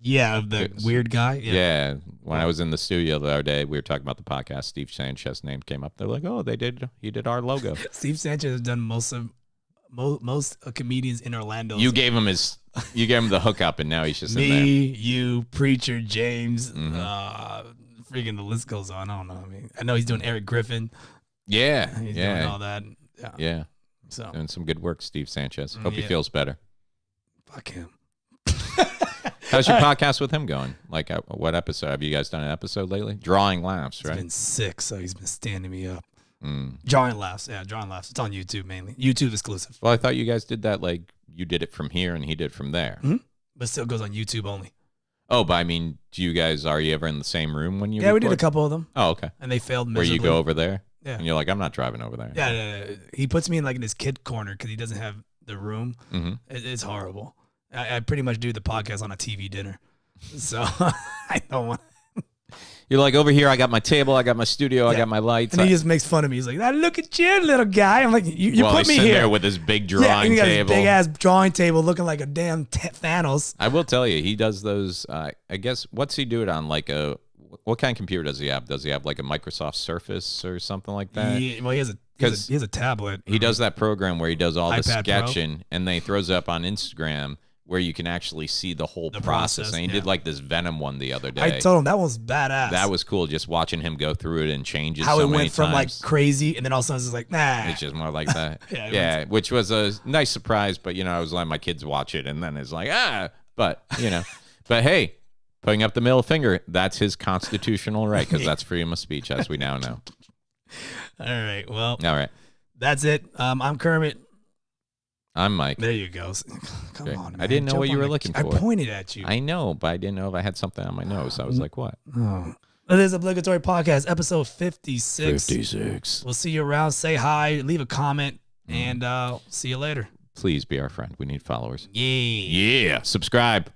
Yeah, the Yes. weird guy. Yeah. When I was in the studio the other day, we were talking about the podcast. Steve Sanchez's name came up. They're like, "Oh, he did our logo." Steve Sanchez has done most comedians in Orlando. You gave him the hookup, and now he's just in there. me, you, Preacher, James, Mhm. freaking the list goes on. I don't know. I mean, I know he's doing Eric Griffin. Yeah, He's doing yeah, all that. Yeah. yeah. So Doing some good work, Steve Sanchez. Hope he Yeah. feels better. fuck him. How's your podcast with him going? Like, what episode? Have you guys done an episode lately? Drawing Laughs, He's right? been sick, so he's been standing me up. Mm. Drawing laughs. Yeah, drawing laughs. It's on YouTube mainly. YouTube exclusive. Well, I thought you guys did that, like, you did it from here and he did from there. But still goes on YouTube only. Oh, but I mean, are you ever in the same room when you Yeah, we did a record? couple of them, Oh, okay. and they failed Where miserably. you go over there? Yeah. And you're like, I'm not driving over there. Yeah. He puts me in his kid corner because he doesn't have the room. Mm-hmm. It's horrible. I pretty much do the podcast on a TV dinner. So I don't want. You're like, over here, I got my table, I got my studio, I got my lights. And he just makes fun of me. He's like, "Ah, look at you, little guy." I'm like, you well, put me he's sitting here there with his big and drawing he got table. his big ass drawing table looking like a damn Thanos. I will tell you, he does those. I guess, what's he do it on? Like what kind of computer does he have? Does he have like a Microsoft Surface or something like that? Yeah, well, he has a tablet. He does that program where he does all the iPad Pro. sketching, and then he throws it up on Instagram where you can actually see the whole process. And he did like this Venom one the other day. I told him that was badass. That was cool, just watching him go through it and change it how so it many went from times. like crazy, and then all of a sudden it's like, nah. It's just more like that. Yeah, which was a nice surprise. But I was letting my kids watch it, and then it's like but but hey, putting up the middle finger—that's his constitutional right, because that's freedom of speech, as we now know. All right, well, All right, that's it. I'm Kermit. I'm Mike. There you go. Come Okay. on, man. I didn't know Jump what you on were the- looking I for. pointed at you. I know, but I didn't know if I had something on my nose. I was like, what? Oh. It is Obligatory Podcast, episode 56. 56. We'll see you around. Say hi, leave a comment, and see you later. Please be our friend. We need followers. Yeah. Yeah. Subscribe.